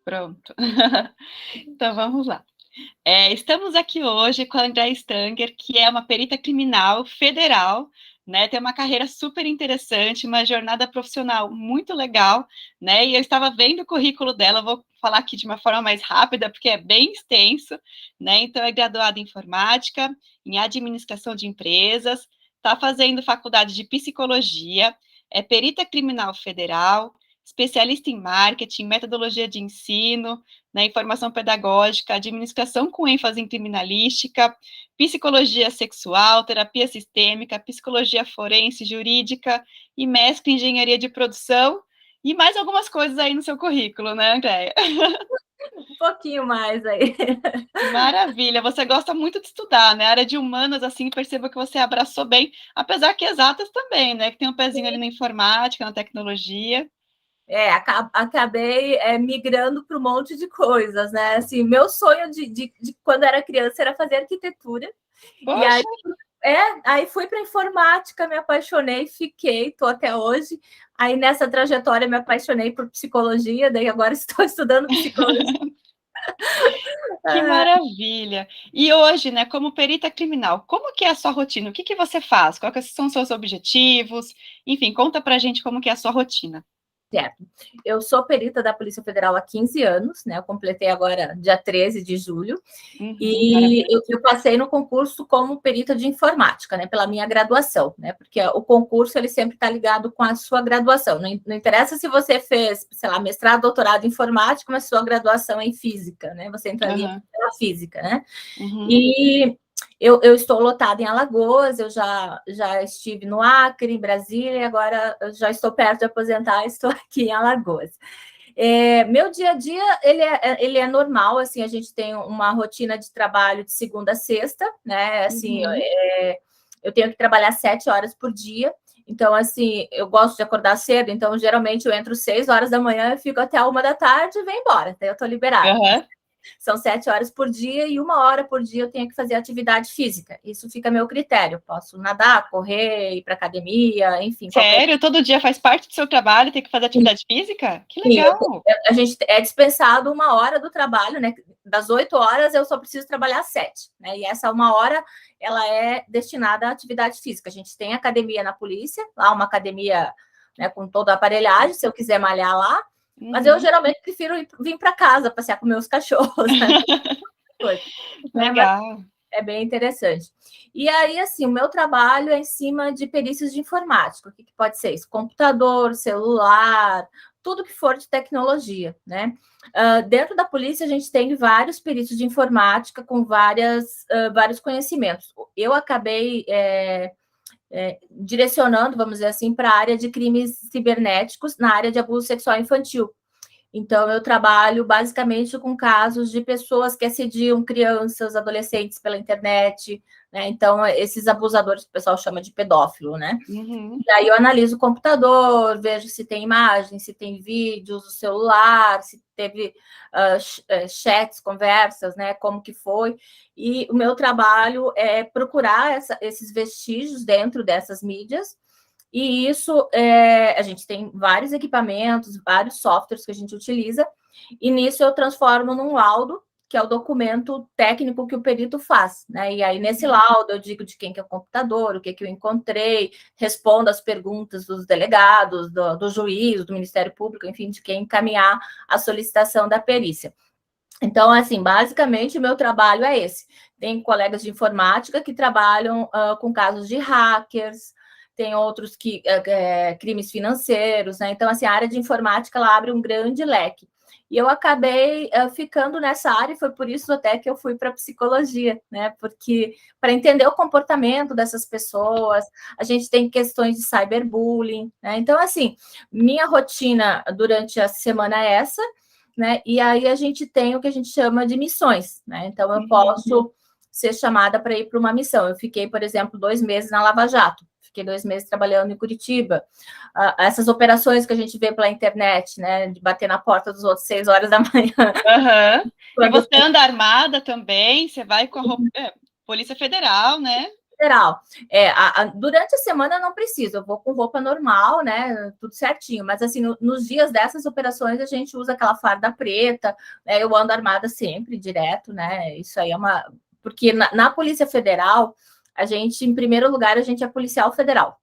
Pronto. Então vamos lá. Estamos aqui hoje com a Andréa Stanger, que é uma perita criminal federal, né? Tem uma carreira super interessante, uma jornada profissional muito legal, né? E eu estava vendo o currículo dela, vou falar aqui de uma forma mais rápida, porque é bem extenso, né? Então, é graduada em informática, em administração de empresas, está fazendo faculdade de psicologia, é perita criminal federal, especialista em marketing, metodologia de ensino, né, informação pedagógica, administração com ênfase em criminalística, psicologia sexual, terapia sistêmica, psicologia forense, jurídica e mestre em engenharia de produção e mais algumas coisas aí no seu currículo, né, Andréia? Um pouquinho mais aí. Maravilha, você gosta muito de estudar, né? A área de humanas, assim, percebo que você abraçou bem, apesar que exatas também, né? Que tem um pezinho ali na informática, na tecnologia. Acabei migrando para um monte de coisas, né? Assim, meu sonho de quando era criança era fazer arquitetura. E aí, Poxa! aí fui para informática, me apaixonei, fiquei, estou até hoje. Aí nessa trajetória me apaixonei por psicologia, daí agora estou estudando psicologia. Que maravilha! E hoje, né, como perita criminal, como que é a sua rotina? O que que você faz? Quais são os seus objetivos? Enfim, conta pra gente como que é a sua rotina. Certo. Eu sou perita da Polícia Federal há 15 anos, né? Eu completei agora dia 13 de julho. E Maravilha. eu passei no concurso como perita de informática, né? Pela minha graduação, né? Porque o concurso ele sempre está ligado com a sua graduação. Não interessa se você fez, sei lá, mestrado, doutorado em informática, mas sua graduação é em física, né? Você entraria pela física, né? Uhum. E eu estou lotada em Alagoas, eu já estive no Acre, em Brasília, e agora eu já estou perto de aposentar, estou aqui em Alagoas. Meu dia a dia ele é normal, assim, a gente tem uma rotina de trabalho de segunda a sexta, né? Assim, eu tenho que trabalhar 7 horas por dia. Então, assim, eu gosto de acordar cedo, então geralmente eu entro 6 horas da manhã, fico até 1 da tarde e venho embora, daí eu estou liberada. Uhum. São 7 horas por dia e 1 hora por dia eu tenho que fazer atividade física. Isso fica a meu critério. Posso nadar, correr, ir para academia, enfim, qualquer. Sério? Todo dia faz parte do seu trabalho, tem que fazer atividade física? Que Sim, legal! a gente é dispensado 1 hora do trabalho, né? Das 8 horas eu só preciso trabalhar 7, né? E essa 1 hora ela é destinada à atividade física. A gente tem academia na polícia, lá uma academia, né, com toda a aparelhagem, se eu quiser malhar lá. Mas eu geralmente prefiro vir para casa passear com meus cachorros, né? Mas Legal. é bem interessante. E aí, assim, o meu trabalho é em cima de perícias de informática. O que pode ser isso? Computador, celular, tudo que for de tecnologia, né? Dentro da polícia, a gente tem vários perícios de informática com vários conhecimentos. Eu acabei direcionando, vamos dizer assim, para a área de crimes cibernéticos na área de abuso sexual infantil. Então, eu trabalho basicamente com casos de pessoas que assediam crianças, adolescentes pela internet, né? Então, esses abusadores que o pessoal chama de pedófilo, né? Uhum. E aí eu analiso o computador, vejo se tem imagem, se tem vídeos, o celular, se teve chats, conversas, né? Como que foi. E o meu trabalho é procurar esses vestígios dentro dessas mídias. E isso, a gente tem vários equipamentos, vários softwares que a gente utiliza, e nisso eu transformo num laudo, que é o documento técnico que o perito faz, né? E aí, nesse laudo, eu digo de quem que é o computador, o que eu encontrei, respondo as perguntas dos delegados, do juiz, do Ministério Público, enfim, de quem encaminhar a solicitação da perícia. Então, assim, basicamente, o meu trabalho é esse. Tem colegas de informática que trabalham com casos de hackers, tem outros que crimes financeiros, né? Então, assim, a área de informática ela abre um grande leque. E eu acabei ficando nessa área, e foi por isso até que eu fui para psicologia, né? Porque para entender o comportamento dessas pessoas, a gente tem questões de cyberbullying, né? Então, assim, minha rotina durante a semana é essa, né? E aí a gente tem o que a gente chama de missões, né? Então, eu posso ser chamada para ir para uma missão. Eu fiquei, por exemplo, 2 meses na Lava Jato. Fiquei 2 meses trabalhando em Curitiba. Essas operações que a gente vê pela internet, né? De bater na porta dos outros 6 horas da manhã. Uhum. E Quando... você anda armada também? Você vai com a roupa... Polícia Federal, né? Federal. Durante a semana eu não preciso, eu vou com roupa normal, né? Tudo certinho. Mas assim, nos dias dessas operações a gente usa aquela farda preta, né? Eu ando armada sempre, direto, né? Isso aí é uma. Porque na Polícia Federal, a gente, em primeiro lugar, a gente é policial federal.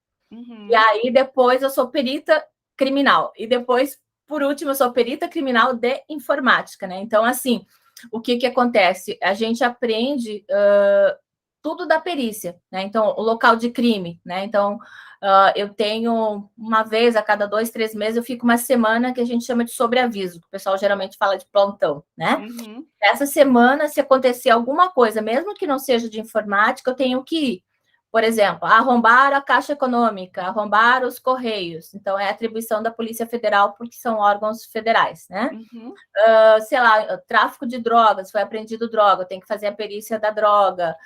E aí, depois, eu sou perita criminal. E depois, por último, eu sou perita criminal de informática, né? Então, assim, o que acontece? A gente aprende tudo da perícia, né? Então, o local de crime, né? Então, eu tenho uma vez a cada 2, 3 meses, eu fico uma semana que a gente chama de sobreaviso, que o pessoal geralmente fala de plantão, né? Essa semana, se acontecer alguma coisa, mesmo que não seja de informática, eu tenho que ir. Por exemplo, arrombar a Caixa Econômica, arrombar os Correios. Então, é atribuição da Polícia Federal, porque são órgãos federais, né? Sei lá, tráfico de drogas, foi apreendido droga, tem que fazer a perícia da droga,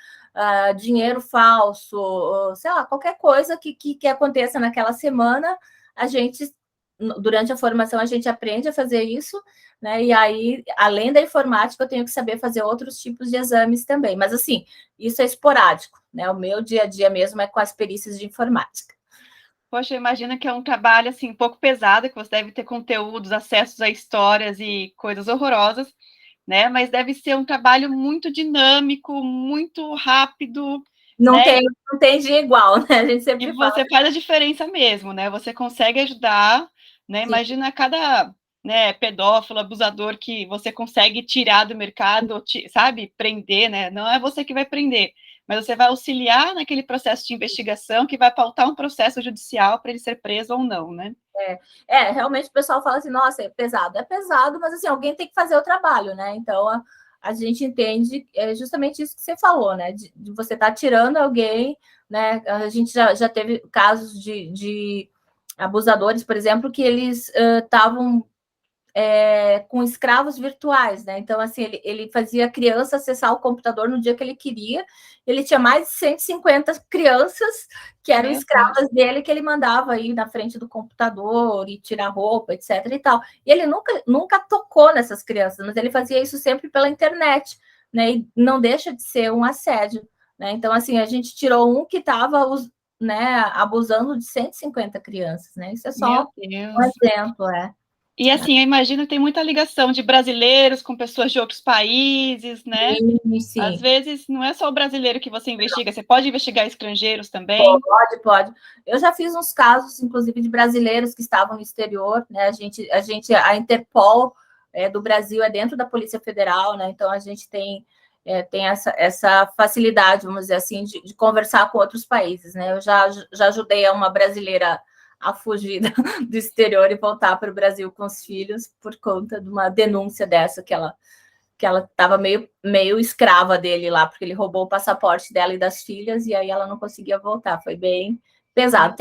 dinheiro falso, sei lá, qualquer coisa que aconteça naquela semana, a gente, durante a formação, a gente aprende a fazer isso, né? E aí, além da informática, eu tenho que saber fazer outros tipos de exames também. Mas, assim, isso é esporádico, né? O meu dia a dia mesmo é com as perícias de informática. Poxa, imagina que é um trabalho, assim, um pouco pesado, que você deve ter conteúdos, acessos a histórias e coisas horrorosas, né? Mas deve ser um trabalho muito dinâmico, muito rápido, Não, né? Não tem dia igual, né? A gente sempre E fala. você faz a diferença mesmo, né? Você consegue ajudar, né? Sim. Imagina cada, né, pedófilo, abusador que você consegue tirar do mercado, sabe? Prender, né? Não é você que vai prender, mas você vai auxiliar naquele processo de investigação que vai pautar um processo judicial para ele ser preso ou não, né? Realmente o pessoal fala assim, nossa, é pesado, mas assim, alguém tem que fazer o trabalho, né? Então a gente entende justamente isso que você falou, né? De você estar tirando alguém, né? A gente já teve casos de abusadores, por exemplo, que eles estavam com escravos virtuais, né? Então, assim, ele fazia a criança acessar o computador no dia que ele queria. Ele tinha mais de 150 crianças que eram escravas dele, que ele mandava aí na frente do computador e tirar roupa, etc. e tal. E ele nunca tocou nessas crianças, mas ele fazia isso sempre pela internet, né? E não deixa de ser um assédio, né? Então, assim, a gente tirou um que estava, né, abusando de 150 crianças, né? Isso é só um exemplo, E assim, eu imagino que tem muita ligação de brasileiros com pessoas de outros países, né? Sim. Às vezes não é só o brasileiro que você investiga, você pode investigar estrangeiros também? Pode. Eu já fiz uns casos, inclusive, de brasileiros que estavam no exterior, né? A Interpol do Brasil é dentro da Polícia Federal, né? Então a gente tem essa facilidade, vamos dizer assim, de conversar com outros países, né? Eu já ajudei uma brasileira a fugir do exterior e voltar para o Brasil com os filhos por conta de uma denúncia dessa que ela estava meio escrava dele lá, porque ele roubou o passaporte dela e das filhas, e aí ela não conseguia voltar. Foi bem pesado.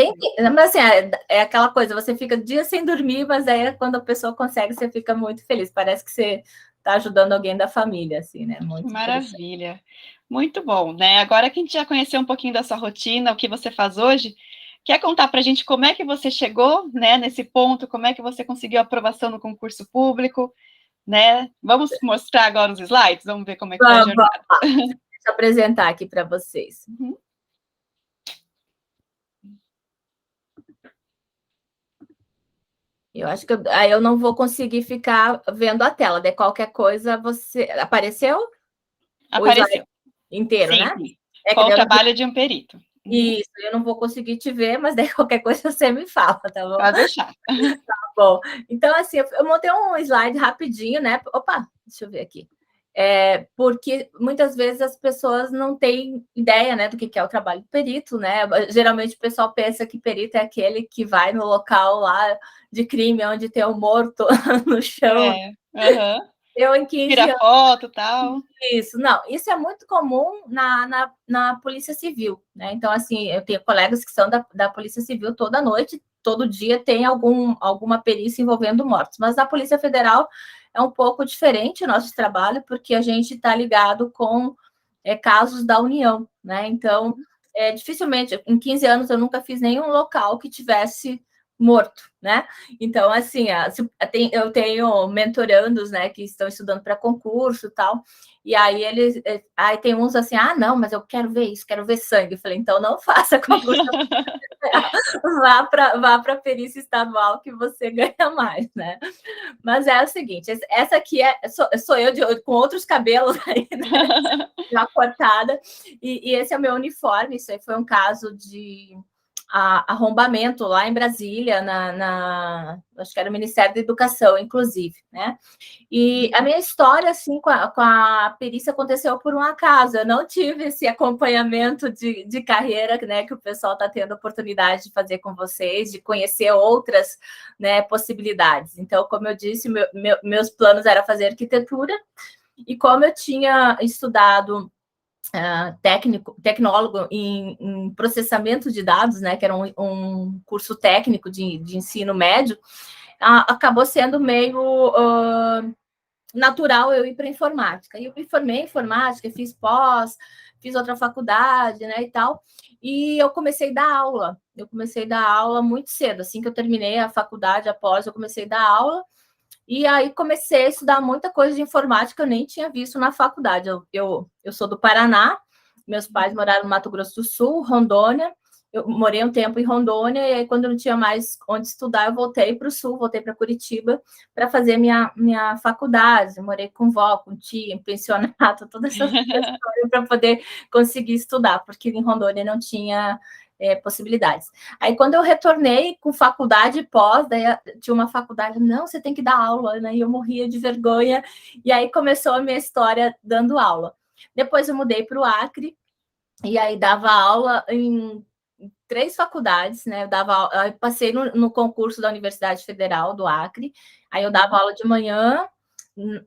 Mas assim, é aquela coisa, você fica dias sem dormir, mas aí quando a pessoa consegue, você fica muito feliz. Parece que você está ajudando alguém da família, assim, né? Muito Maravilha. Muito bom, né? Agora que a gente já conheceu um pouquinho da sua rotina, o que você faz hoje, quer contar para a gente como é que você chegou, né, nesse ponto, como é que você conseguiu a aprovação no concurso público, né? Vamos mostrar agora os slides? Vamos ver como é que foi a jornada. Deixa eu apresentar aqui para vocês. Eu acho que aí eu não vou conseguir ficar vendo a tela. De qualquer coisa, você... Apareceu? Apareceu. Inteiro, sim, né? Sim. Com o trabalho de um perito. Isso, eu não vou conseguir te ver, mas daí qualquer coisa você me fala, tá bom? Pode deixar. Tá bom. Então, assim, eu montei um slide rapidinho, né? Opa, deixa eu ver aqui. Porque muitas vezes as pessoas não têm ideia, né, do que é o trabalho de perito, né? Geralmente o pessoal pensa que perito é aquele que vai no local lá de crime, onde tem um morto no chão. Eu, em 15 Tira anos... foto e tal. Isso é muito comum na Polícia Civil, né? Então, assim, eu tenho colegas que são da Polícia Civil toda noite, todo dia tem alguma perícia envolvendo mortos. Mas na Polícia Federal é um pouco diferente o nosso trabalho, porque a gente está ligado com casos da União, né? Então, dificilmente, em 15 anos, eu nunca fiz nenhum local que tivesse morto, né? Então, assim, eu tenho mentorandos, né, que estão estudando para concurso e tal, e aí tem uns assim, não, mas eu quero ver isso, quero ver sangue. Eu falei, então não faça concurso, vá para a perícia estadual que você ganha mais, né? Mas é o seguinte, essa aqui sou eu com outros cabelos aí, né? Já cortada, e esse é o meu uniforme. Isso aí foi um caso de arrombamento lá em Brasília, acho que era o Ministério da Educação, inclusive, né? E a minha história, assim, com a perícia aconteceu por um acaso. Eu não tive esse acompanhamento de carreira, né, que o pessoal está tendo a oportunidade de fazer com vocês, de conhecer outras, né, possibilidades. Então, como eu disse, meus planos eram fazer arquitetura, e como eu tinha estudado tecnólogo em processamento de dados, né, que era um curso técnico de ensino médio, acabou sendo meio natural eu ir para informática. E eu me formei em informática, fiz pós, fiz outra faculdade, né, e tal, e eu comecei a dar aula. Eu comecei a dar aula muito cedo, assim que eu terminei a faculdade, após eu comecei a dar aula, e aí comecei a estudar muita coisa de informática que eu nem tinha visto na faculdade. Eu sou do Paraná, meus pais moraram no Mato Grosso do Sul, Rondônia. Eu morei um tempo em Rondônia, e aí, quando eu não tinha mais onde estudar, eu voltei para o Sul, voltei para Curitiba para fazer minha faculdade. Morei com vó, com tia, em pensionato, todas essas coisas para poder conseguir estudar, porque em Rondônia não tinha possibilidades. Aí, quando eu retornei com faculdade pós, daí tinha uma faculdade, não, você tem que dar aula, né? E eu morria de vergonha, e aí começou a minha história dando aula. Depois eu mudei para o Acre, e aí dava aula em 3 faculdades, né? Eu passei no concurso da Universidade Federal do Acre, aí eu dava aula de manhã,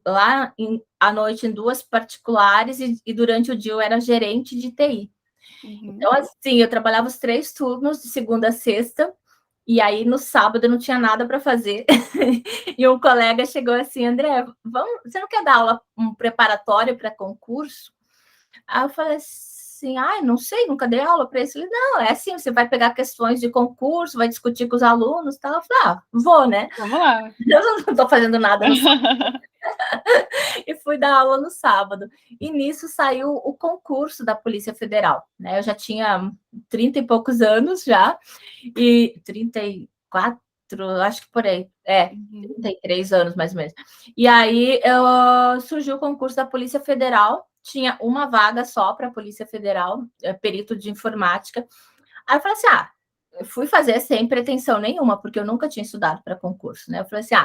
lá à noite em 2 particulares, e durante o dia eu era gerente de TI. Então, assim, eu trabalhava os 3 turnos, de segunda a sexta, e aí no sábado eu não tinha nada para fazer. E um colega chegou assim, André, você não quer dar aula, um preparatório para concurso? Aí eu falei assim, não sei, nunca dei aula para isso. Ele, não, é assim, você vai pegar questões de concurso, vai discutir com os alunos e tal. Eu falei, vou, né? Vamos lá. Eu não estou fazendo nada no sábado. E fui dar aula no sábado. E nisso saiu o concurso da Polícia Federal, né? Eu já tinha 30 e poucos anos já, e 34, acho que por aí, 33 anos mais ou menos. E aí surgiu o concurso da Polícia Federal, tinha uma vaga só para a Polícia Federal, perito de informática. Aí eu falei assim, eu fui fazer sem pretensão nenhuma, porque eu nunca tinha estudado para concurso, né? Eu falei assim,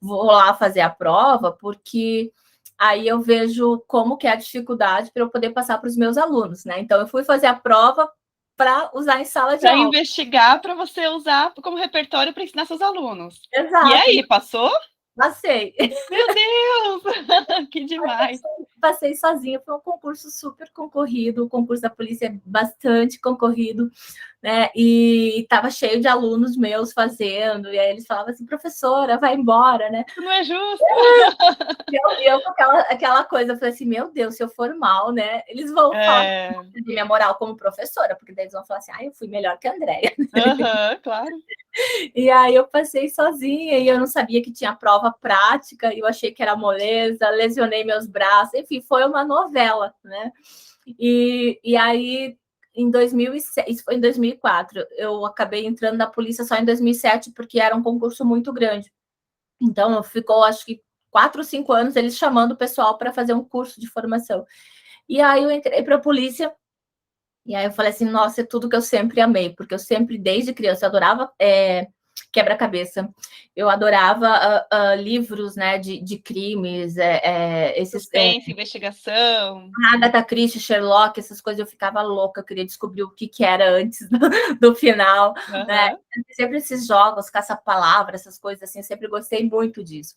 vou lá fazer a prova, porque aí eu vejo como que é a dificuldade para eu poder passar para os meus alunos, né? Então, eu fui fazer a prova para usar em sala de aula. Para investigar, para você usar como repertório para ensinar seus alunos. Exato. E aí, passou? Passei. Meu Deus! Que demais! Passei sozinha, foi um concurso super concorrido, o concurso da polícia é bastante concorrido, né? E estava cheio de alunos meus fazendo, e aí eles falavam assim, professora, vai embora, né? Não é justo! E eu com aquela coisa, eu falei assim, meu Deus, se eu for mal, né? Eles vão falar de minha moral como professora, porque daí eles vão falar assim, eu fui melhor que a Andréia. Claro. E aí eu passei sozinha, e eu não sabia que tinha prova prática, e eu achei que era moleza, lesionei meus braços, enfim, foi uma novela, né? E aí, em 2006, isso foi em 2004, eu acabei entrando na polícia só em 2007, porque era um concurso muito grande. Então, ficou, acho que 4 ou 5 anos, eles chamando o pessoal para fazer um curso de formação. E aí eu entrei para a polícia, e aí eu falei assim, nossa, é tudo que eu sempre amei, porque eu sempre, desde criança, eu adorava quebra-cabeça. Eu adorava livros, né, de crimes, suspense, investigação. Agatha Christie, Sherlock, essas coisas, eu ficava louca, eu queria descobrir o que era antes do final, né? Sempre esses jogos, caça-palavra, essas coisas assim, eu sempre gostei muito disso.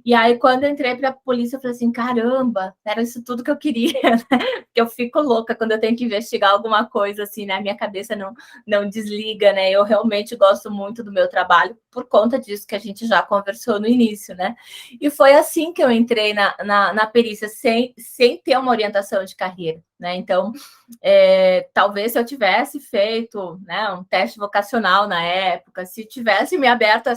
E aí, quando eu entrei para a polícia, eu falei assim, caramba, era isso tudo que eu queria, né? Porque eu fico louca quando eu tenho que investigar alguma coisa, assim, né? Minha cabeça não desliga, né? Eu realmente gosto muito do meu trabalho, trabalho por conta disso que a gente já conversou no início, né? E foi assim que eu entrei na perícia, sem ter uma orientação de carreira, né? Então, talvez se eu tivesse feito, né, um teste vocacional na época, se tivesse me aberto,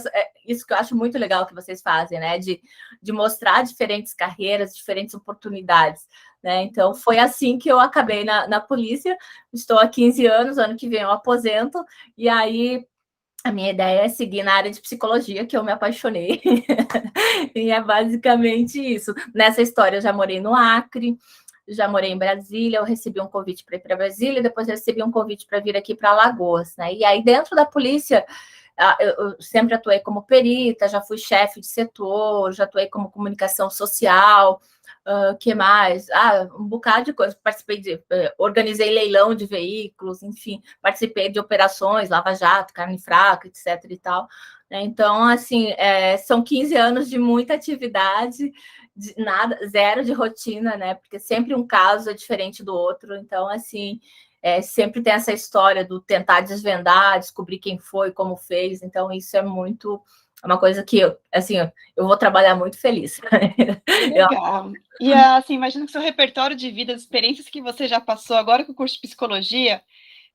isso que eu acho muito legal que vocês fazem, né? De mostrar diferentes carreiras, diferentes oportunidades. Né? Então, foi assim que eu acabei na polícia. Estou há 15 anos, ano que vem eu aposento, e aí a minha ideia é seguir na área de psicologia, que eu me apaixonei. E é basicamente isso. Nessa história, eu já morei no Acre, já morei em Brasília, eu recebi um convite para ir para Brasília, depois recebi um convite para vir aqui para Alagoas. Né? E aí, dentro da polícia, eu sempre atuei como perita, já fui chefe de setor, já atuei como comunicação social, que mais? Um bocado de coisa. Organizei leilão de veículos, enfim, participei de operações, Lava Jato, Carne Fraca, etc. e tal. Então, assim, são 15 anos de muita atividade, zero de rotina, né? Porque sempre um caso é diferente do outro. Então, assim, sempre tem essa história do tentar desvendar, descobrir quem foi, como fez. Então, isso é uma coisa que eu vou trabalhar muito feliz. Que legal. E assim, imagino que seu repertório de vida, as experiências que você já passou agora com o curso de psicologia,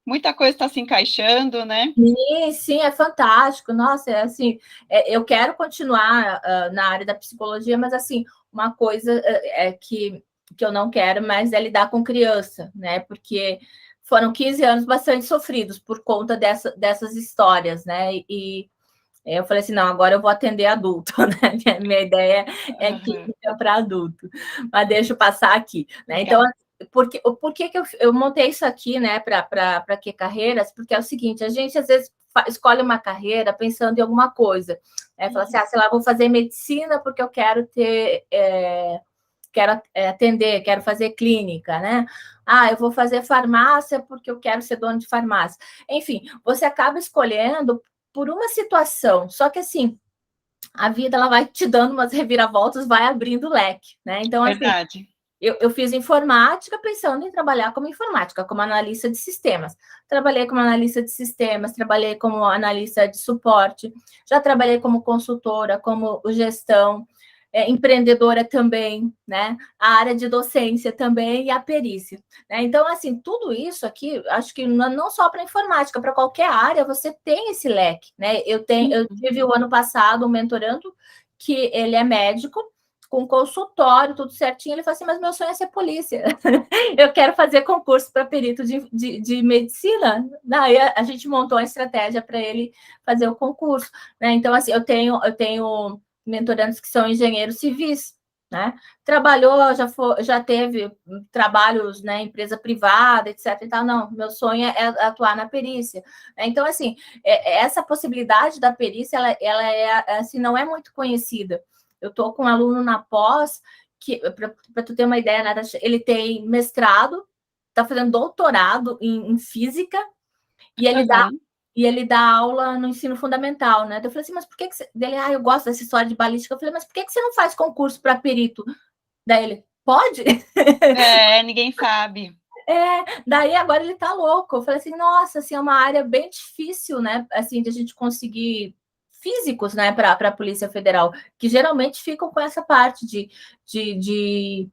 muita coisa está se encaixando, né? Sim, é fantástico. Nossa, eu quero continuar na área da psicologia, mas assim, uma coisa que eu não quero mais é lidar com criança, né? Porque foram 15 anos bastante sofridos por conta dessas histórias, né? E eu falei assim, não, agora eu vou atender adulto, né? Minha ideia é clínica para adulto, mas deixa eu passar aqui, né? Então, por que eu montei isso aqui, né, para que carreiras? Porque é o seguinte, a gente às vezes escolhe uma carreira pensando em alguma coisa, fala assim, sei lá, vou fazer medicina porque eu quero atender, quero fazer clínica, né? Eu vou fazer farmácia porque eu quero ser dono de farmácia. Enfim, você acaba escolhendo por uma situação, só que assim, a vida ela vai te dando umas reviravoltas, vai abrindo o leque, né? Então, assim, verdade. Eu fiz informática pensando em trabalhar como informática, como analista de sistemas. Trabalhei como analista de sistemas, trabalhei como analista de suporte, já trabalhei como consultora, como gestão, empreendedora também, né? A área de docência também e a perícia. Né? Então, assim, tudo isso aqui, acho que não só para informática, para qualquer área, você tem esse leque, né? Eu tive o ano passado um mentorando que ele é médico, com consultório, tudo certinho. Ele falou assim, mas meu sonho é ser polícia. Eu quero fazer concurso para perito de medicina. Daí a gente montou uma estratégia para ele fazer o concurso. Né? Então, assim, eu tenho mentorandos que são engenheiros civis, né? Trabalhou, já teve trabalhos na empresa privada, etc. E tal. Não, meu sonho é atuar na perícia. Então, assim, essa possibilidade da perícia, ela assim, não é muito conhecida. Eu estou com um aluno na pós, que, para tu ter uma ideia, Natasha, ele tem mestrado, está fazendo doutorado em física, e ele dá aula no ensino fundamental, né? Eu falei assim, mas por que você... Dele, eu gosto dessa história de balística. Eu falei, mas por que você não faz concurso para perito? Daí ele, pode? Ninguém sabe. Daí agora ele tá louco. Eu falei assim, nossa, assim, é uma área bem difícil, né? Assim, de a gente conseguir físicos, né, para a Polícia Federal, que geralmente ficam com essa parte de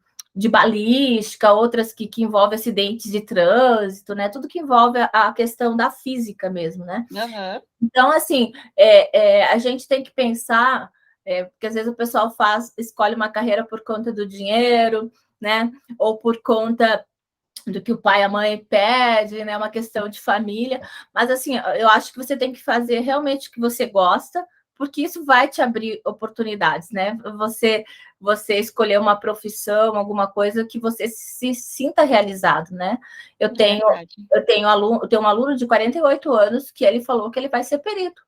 balística, outras que envolvem acidentes de trânsito, né? Tudo que envolve a questão da física mesmo, né? Uhum. Então, assim, a gente tem que pensar, porque às vezes o pessoal escolhe uma carreira por conta do dinheiro, né? Ou por conta do que o pai e a mãe pede, né? Uma questão de família. Mas, assim, eu acho que você tem que fazer realmente o que você gosta, porque isso vai te abrir oportunidades, né? Você escolher uma profissão, alguma coisa que você se sinta realizado, né? Eu tenho um aluno de 48 anos que ele falou que ele vai ser perito.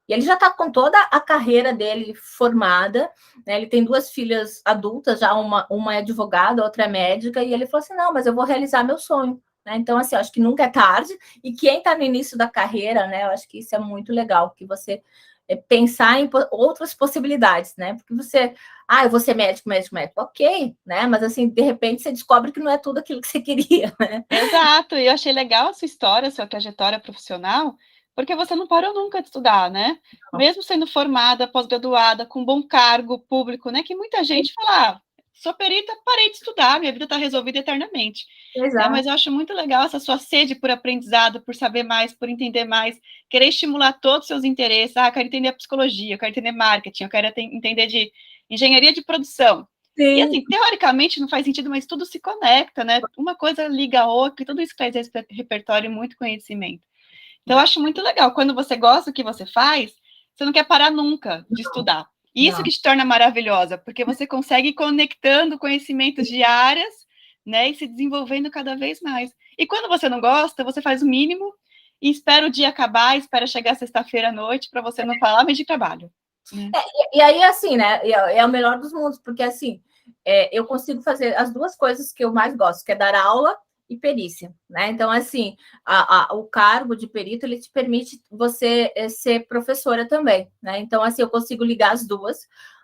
E ele já está com toda a carreira dele formada, né? Ele tem 2 filhas adultas, já uma é advogada, a outra é médica, e ele falou assim, não, mas eu vou realizar meu sonho. Né? Então, assim, eu acho que nunca é tarde, e quem está no início da carreira, né, eu acho que isso é muito legal, que você pensar em outras possibilidades, né? Porque você, eu vou ser médico, ok, né? Mas assim, de repente você descobre que não é tudo aquilo que você queria, né? Exato, e eu achei legal a sua história, a sua trajetória profissional, porque você não parou nunca de estudar, né? Mesmo sendo formada, pós-graduada, com bom cargo público, né? Que muita gente fala, ah, sou perita, parei de estudar, minha vida está resolvida eternamente. Né? Exato. Mas eu acho muito legal essa sua sede por aprendizado, por saber mais, por entender mais, querer estimular todos os seus interesses. Ah, eu quero entender a psicologia, eu quero entender marketing, eu quero entender de engenharia de produção. E Sim. assim, teoricamente não faz sentido, mas tudo se conecta, né? Uma coisa liga a outra, e tudo isso traz esse repertório e muito conhecimento. Então, eu acho muito legal. Quando você gosta do que você faz, você não quer parar nunca de estudar. E isso Não. que te torna maravilhosa, porque você consegue ir conectando conhecimentos de áreas, né, e se desenvolvendo cada vez mais. E quando você não gosta, você faz o mínimo e espera o dia acabar, espera chegar sexta-feira à noite para você não falar mais de trabalho. Né? E aí, assim, né? É o melhor dos mundos, porque assim, eu consigo fazer as duas coisas que eu mais gosto, que é dar aula e perícia, né? Então, assim, o cargo de perito ele te permite você ser professora também, né? Então, assim, eu consigo ligar as duas.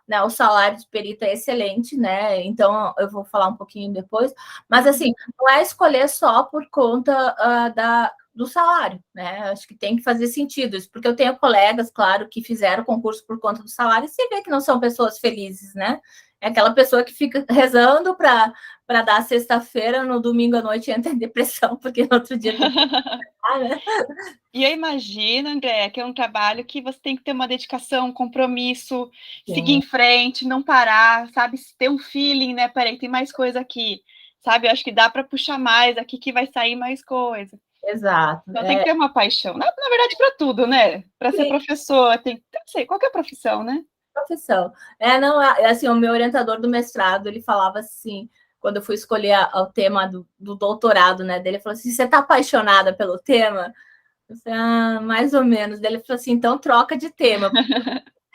Né, o salário de perito é excelente, né? Então eu vou falar um pouquinho depois, mas assim, não é escolher só por conta do salário, né? Acho que tem que fazer sentido isso, porque eu tenho colegas, claro, que fizeram concurso por conta do salário e você vê que não são pessoas felizes, né? É aquela pessoa que fica rezando para dar sexta-feira, no domingo à noite entra em depressão, porque no outro dia tem que né? E eu imagino, André, que é um trabalho que você tem que ter uma dedicação, um compromisso, seguir Sim, em frente, não parar, sabe? Ter um feeling, né? Peraí, tem mais coisa aqui, sabe? Eu acho que dá para puxar mais aqui que vai sair mais coisa. exato. Então tem que ter uma paixão. Na verdade, para tudo, né? Para ser Sim, professor, tem, não sei, qualquer profissão, né? profissão. Não, assim, o meu orientador do mestrado, ele falava assim, quando eu fui escolher o tema do doutorado, né, dele, ele falou assim, você está apaixonada pelo tema? Eu falei, mais ou menos. Daí ele falou assim, então troca de tema,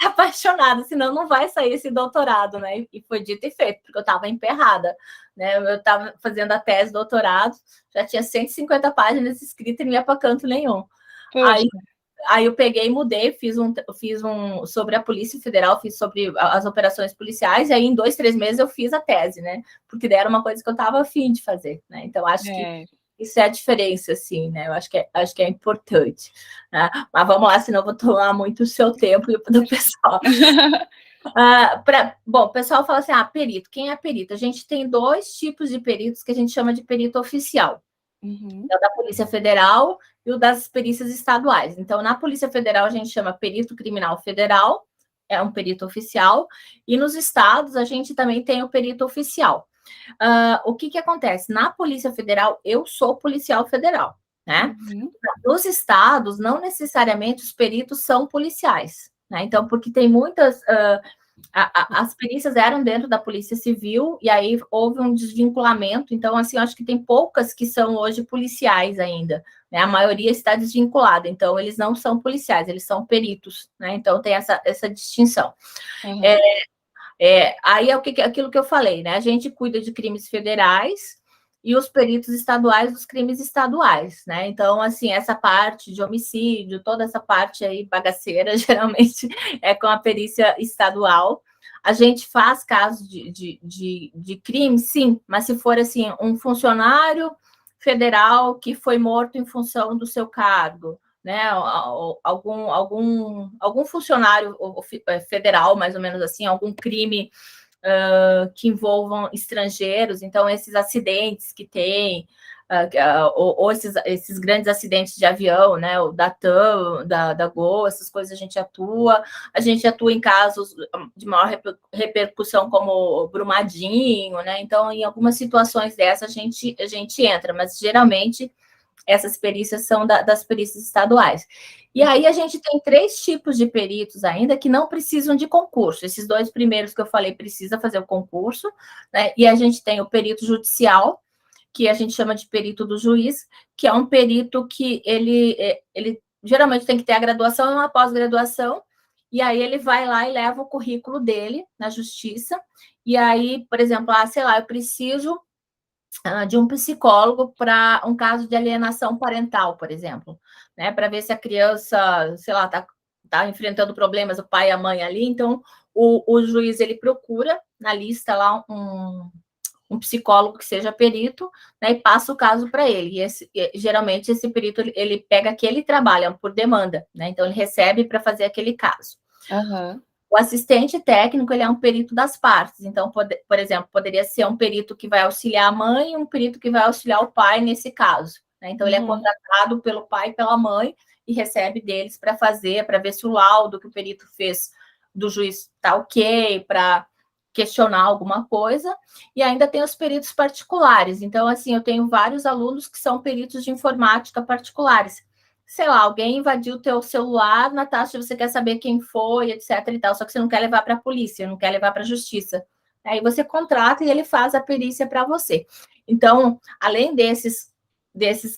apaixonada, senão não vai sair esse doutorado, né? E foi dito e feito, porque eu estava emperrada, né? Eu estava fazendo a tese doutorado, já tinha 150 páginas escritas e não ia para canto nenhum. Aí, Poxa. aí eu peguei e mudei, fiz um sobre a Polícia Federal, fiz sobre as operações policiais, e aí em 2, 3 meses eu fiz a tese, né? Porque era uma coisa que eu estava afim de fazer, né? Então, acho que isso é a diferença, assim, né? Eu acho que é importante. Né? Mas vamos lá, senão eu vou tomar muito o seu tempo e o do pessoal. Bom, o pessoal fala assim: perito, quem é perito? A gente tem dois tipos de peritos que a gente chama de perito oficial. Uhum. É o da Polícia Federal e o das perícias estaduais. Então, na Polícia Federal, a gente chama perito criminal federal, é um perito oficial, e nos estados a gente também tem o perito oficial. O que acontece? Na Polícia Federal, eu sou policial federal, né? Uhum. Nos estados, não necessariamente os peritos são policiais, né? Então, porque tem muitas. As perícias eram dentro da Polícia Civil e aí houve um desvinculamento. Então, assim, eu acho que tem poucas que são hoje policiais ainda, né? A maioria está desvinculada, então eles não são policiais, eles são peritos, né? Então tem essa distinção. Uhum. Aí é aquilo que eu falei, né? A gente cuida de crimes federais e os peritos estaduais dos crimes estaduais, né? Então, assim, essa parte de homicídio, toda essa parte aí bagaceira, geralmente é com a perícia estadual. A gente faz casos de crime, sim, mas se for assim, um funcionário federal que foi morto em função do seu cargo, né? Algum funcionário federal, mais ou menos assim, algum crime que envolvam estrangeiros, então esses acidentes que tem, ou esses grandes acidentes de avião, né, o da TAM, da Gol, essas coisas a gente atua em casos de maior repercussão como o Brumadinho, né, então em algumas situações dessas a gente entra, mas geralmente essas perícias são das perícias estaduais. E aí a gente tem 3 tipos de peritos ainda que não precisam de concurso. Esses 2 primeiros que eu falei precisa fazer o concurso, né? E a gente tem o perito judicial, que a gente chama de perito do juiz, que é um perito que ele geralmente tem que ter a graduação e uma pós-graduação, e aí ele vai lá e leva o currículo dele na justiça, e aí, por exemplo, sei lá, eu preciso de um psicólogo para um caso de alienação parental, por exemplo, né? Para ver se a criança, sei lá, tá enfrentando problemas, o pai e a mãe ali. Então, o juiz ele procura na lista lá um um psicólogo que seja perito, né, e passa o caso para ele. Geralmente, esse perito, ele pega aquele trabalho por demanda, né? Então, ele recebe para fazer aquele caso. Uhum. O assistente técnico, ele é um perito das partes. Então, por exemplo, poderia ser um perito que vai auxiliar a mãe e um perito que vai auxiliar o pai nesse caso, né? Então, ele é contratado pelo pai e pela mãe e recebe deles para fazer, para ver se o laudo que o perito fez do juiz está ok, para questionar alguma coisa. E ainda tem os peritos particulares. Então, assim, eu tenho vários alunos que são peritos de informática particulares. Sei lá, alguém invadiu o teu celular, Natasha, você quer saber quem foi, etc e tal, só que você não quer levar para a polícia, não quer levar para a justiça. Aí você contrata e ele faz a perícia para você. Então, além desses,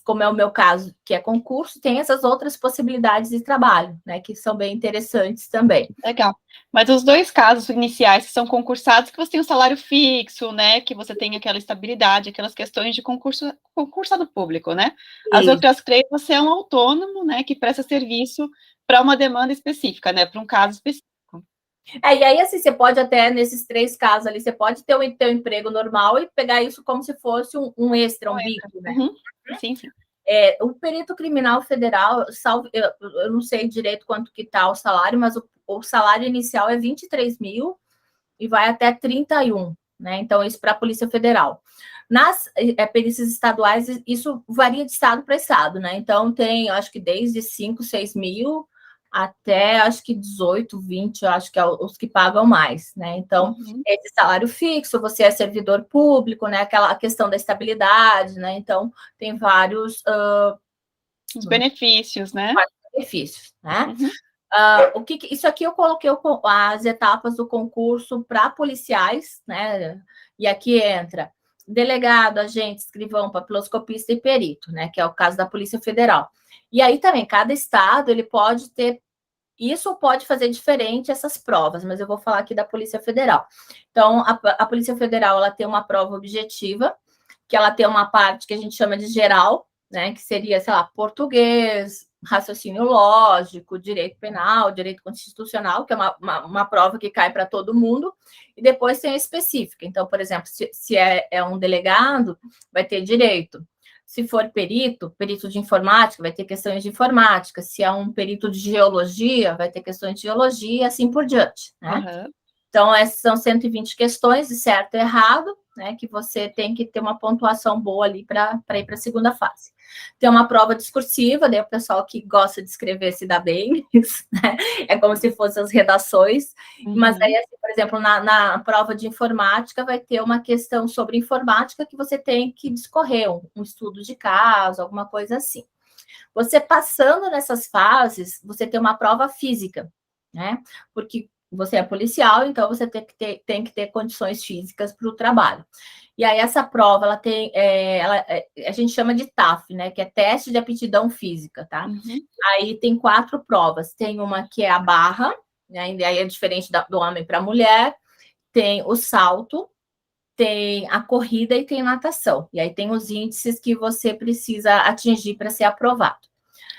como é o meu caso, que é concurso, tem essas outras possibilidades de trabalho, né, que são bem interessantes também. Legal. Mas os dois casos iniciais que são concursados, que você tem um salário fixo, né? Que você tem aquela estabilidade, aquelas questões de concursado público, né? As outras três, você é um autônomo, né? Que presta serviço para uma demanda específica, né? Para um caso específico. E aí, assim, você pode até, nesses três casos ali, você pode ter o teu emprego normal e pegar isso como se fosse um extra, um bico, né? Uhum. Sim, sim. O perito criminal federal, eu não sei direito quanto que está o salário, mas o salário inicial é 23 mil e vai até 31, né? Então, isso para a Polícia Federal. Nas perícias estaduais, isso varia de estado para estado, né? Então, tem, acho que desde 5, 6 mil até, acho que 18, 20, eu acho que é os que pagam mais, né? Então, esse salário fixo, você é servidor público, né? Aquela questão da estabilidade, né? Então, tem vários... Os benefícios, né? Benefícios, né? Isso aqui eu coloquei as etapas do concurso para policiais, né? E aqui entra delegado, agente, escrivão, papiloscopista e perito, né? Que é o caso da Polícia Federal. E aí também, cada estado ele pode ter. Isso pode fazer diferente essas provas, mas eu vou falar aqui da Polícia Federal. Então, a Polícia Federal ela tem uma prova objetiva, que ela tem uma parte que a gente chama de geral, né? Que seria, sei lá, português, raciocínio lógico, direito penal, direito constitucional, que é uma prova que cai para todo mundo, e depois tem a específica. Então, por exemplo, se é um delegado, vai ter direito. Se for perito de informática, vai ter questões de informática. Se é um perito de geologia, vai ter questões de geologia, e assim por diante, né? Então, essas são 120 questões de certo e errado, né? Que você tem que ter uma pontuação boa ali para ir para a segunda fase. Tem uma prova discursiva, daí o pessoal que gosta de escrever se dá bem, né? É como se fossem as redações. Mas aí, assim, por exemplo, na prova de informática, vai ter uma questão sobre informática que você tem que discorrer, um estudo de caso, alguma coisa assim. Você passando nessas fases, você tem uma prova física, né? Porque você é policial, então você tem que ter condições físicas para o trabalho. E aí, essa prova, ela tem, a gente chama de TAF, né? Que é teste de aptidão física, tá? Aí tem 4 provas. Tem uma que é a barra, né? Aí é diferente do homem para a mulher. Tem o salto, tem a corrida e tem natação. E aí tem os índices que você precisa atingir para ser aprovado.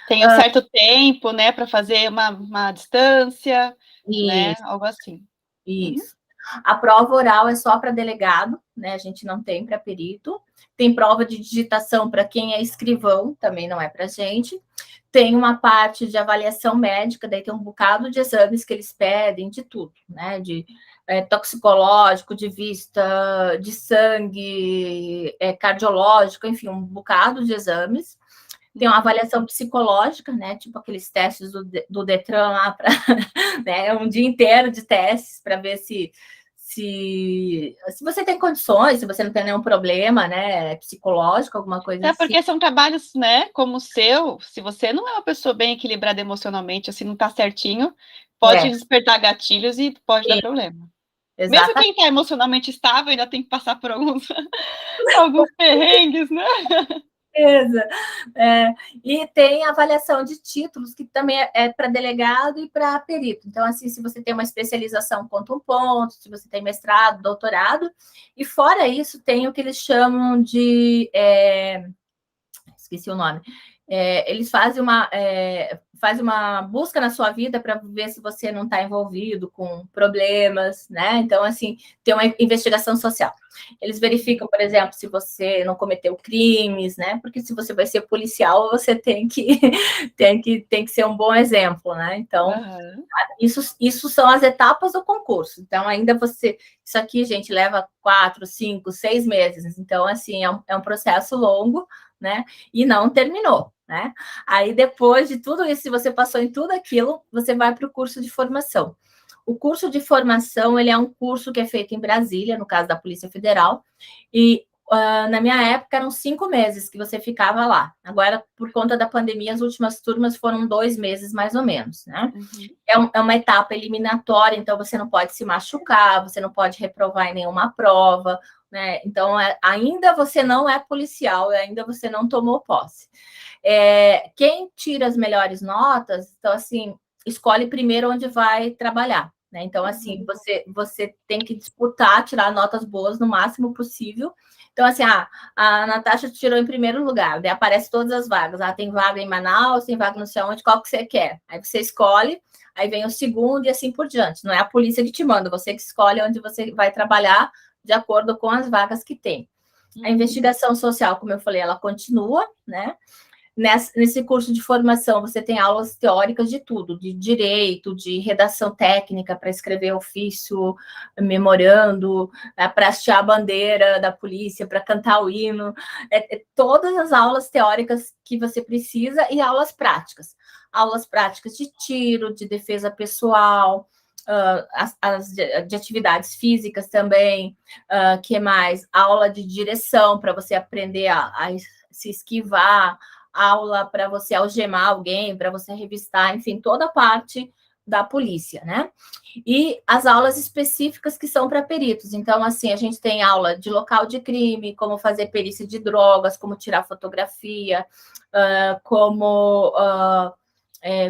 Tem um certo tempo, né, para fazer uma distância, né, algo assim. Isso. A prova oral é só para delegado, né? A gente não tem para perito. Tem prova de digitação para quem é escrivão, também não é para gente. Tem uma parte de avaliação médica, daí tem um bocado de exames que eles pedem, de tudo, né? De toxicológico, de vista, de sangue, cardiológico, enfim, um bocado de exames. Tem uma avaliação psicológica, né? Tipo aqueles testes do Detran lá, para né? Um dia inteiro de testes para ver se você tem condições, se você não tem nenhum problema, né? Psicológico, alguma coisa assim. Porque são trabalhos, né, como o seu, se você não é uma pessoa bem equilibrada emocionalmente, assim, não tá certinho, pode despertar gatilhos e pode dar problema. Mesmo quem está emocionalmente estável ainda tem que passar por alguns perrengues, né? Beleza. E tem avaliação de títulos, que também é para delegado e para perito. Então, assim, se você tem uma especialização, conta um ponto, se você tem mestrado, doutorado. E fora isso, tem o que eles chamam de... esqueci o nome. Eles fazem faz uma busca na sua vida para ver se você não está envolvido com problemas, né? Então, assim, tem uma investigação social. Eles verificam, por exemplo, se você não cometeu crimes, né? Porque se você vai ser policial, você tem que, tem que ser um bom exemplo, né? Então, isso são as etapas do concurso. Então, ainda você... Isso aqui, gente, leva 4, 5, 6 meses. Então, assim, é um processo longo, né? E não terminou, né? Aí, depois de tudo isso, se você passou em tudo aquilo, você vai para o curso de formação. O curso de formação, ele é um curso que é feito em Brasília, no caso da Polícia Federal, e na minha época eram 5 meses que você ficava lá. Agora, por conta da pandemia, as últimas turmas foram 2 meses, mais ou menos, né? É uma etapa eliminatória, então você não pode se machucar, você não pode reprovar em nenhuma prova, né? Então, ainda você não é policial, ainda você não tomou posse. Quem tira as melhores notas, então, assim, escolhe primeiro onde vai trabalhar, né? Então, assim, você tem que disputar, tirar notas boas no máximo possível. Então, assim, a Natasha tirou em primeiro lugar, daí aparece todas as vagas. Tem vaga em Manaus, tem vaga não sei onde, qual que você quer. Aí você escolhe, aí vem o segundo e assim por diante. Não é a polícia que te manda, você que escolhe onde você vai trabalhar de acordo com as vagas que tem. A investigação social, como eu falei, ela continua, né? Nesse curso de formação, você tem aulas teóricas de tudo, de direito, de redação técnica para escrever ofício, memorando, para hastear a bandeira da polícia, para cantar o hino, todas as aulas teóricas que você precisa e aulas práticas. Aulas práticas de tiro, de defesa pessoal, de atividades físicas também, que mais? Aula de direção, para você aprender a se esquivar, aula para você algemar alguém, para você revistar, enfim, toda a parte da polícia, né? E as aulas específicas que são para peritos. Então, assim, a gente tem aula de local de crime, como fazer perícia de drogas, como tirar fotografia, como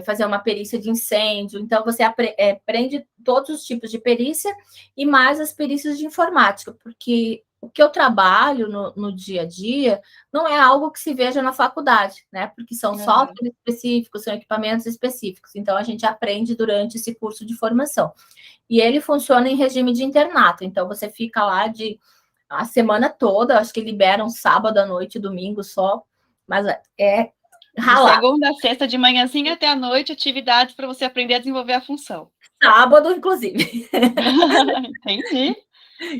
fazer uma perícia de incêndio. Então, você aprende todos os tipos de perícia e mais as perícias de informática, porque o que eu trabalho no dia a dia não é algo que se veja na faculdade, né? Porque são softwares específicos, são equipamentos específicos. Então, a gente aprende durante esse curso de formação. E ele funciona em regime de internato. Então, você fica lá a semana toda, acho que liberam sábado à noite, domingo só, mas ralar. De segunda a sexta, de manhãzinha até a noite, atividades para você aprender a desenvolver a função. Sábado, inclusive. Entendi.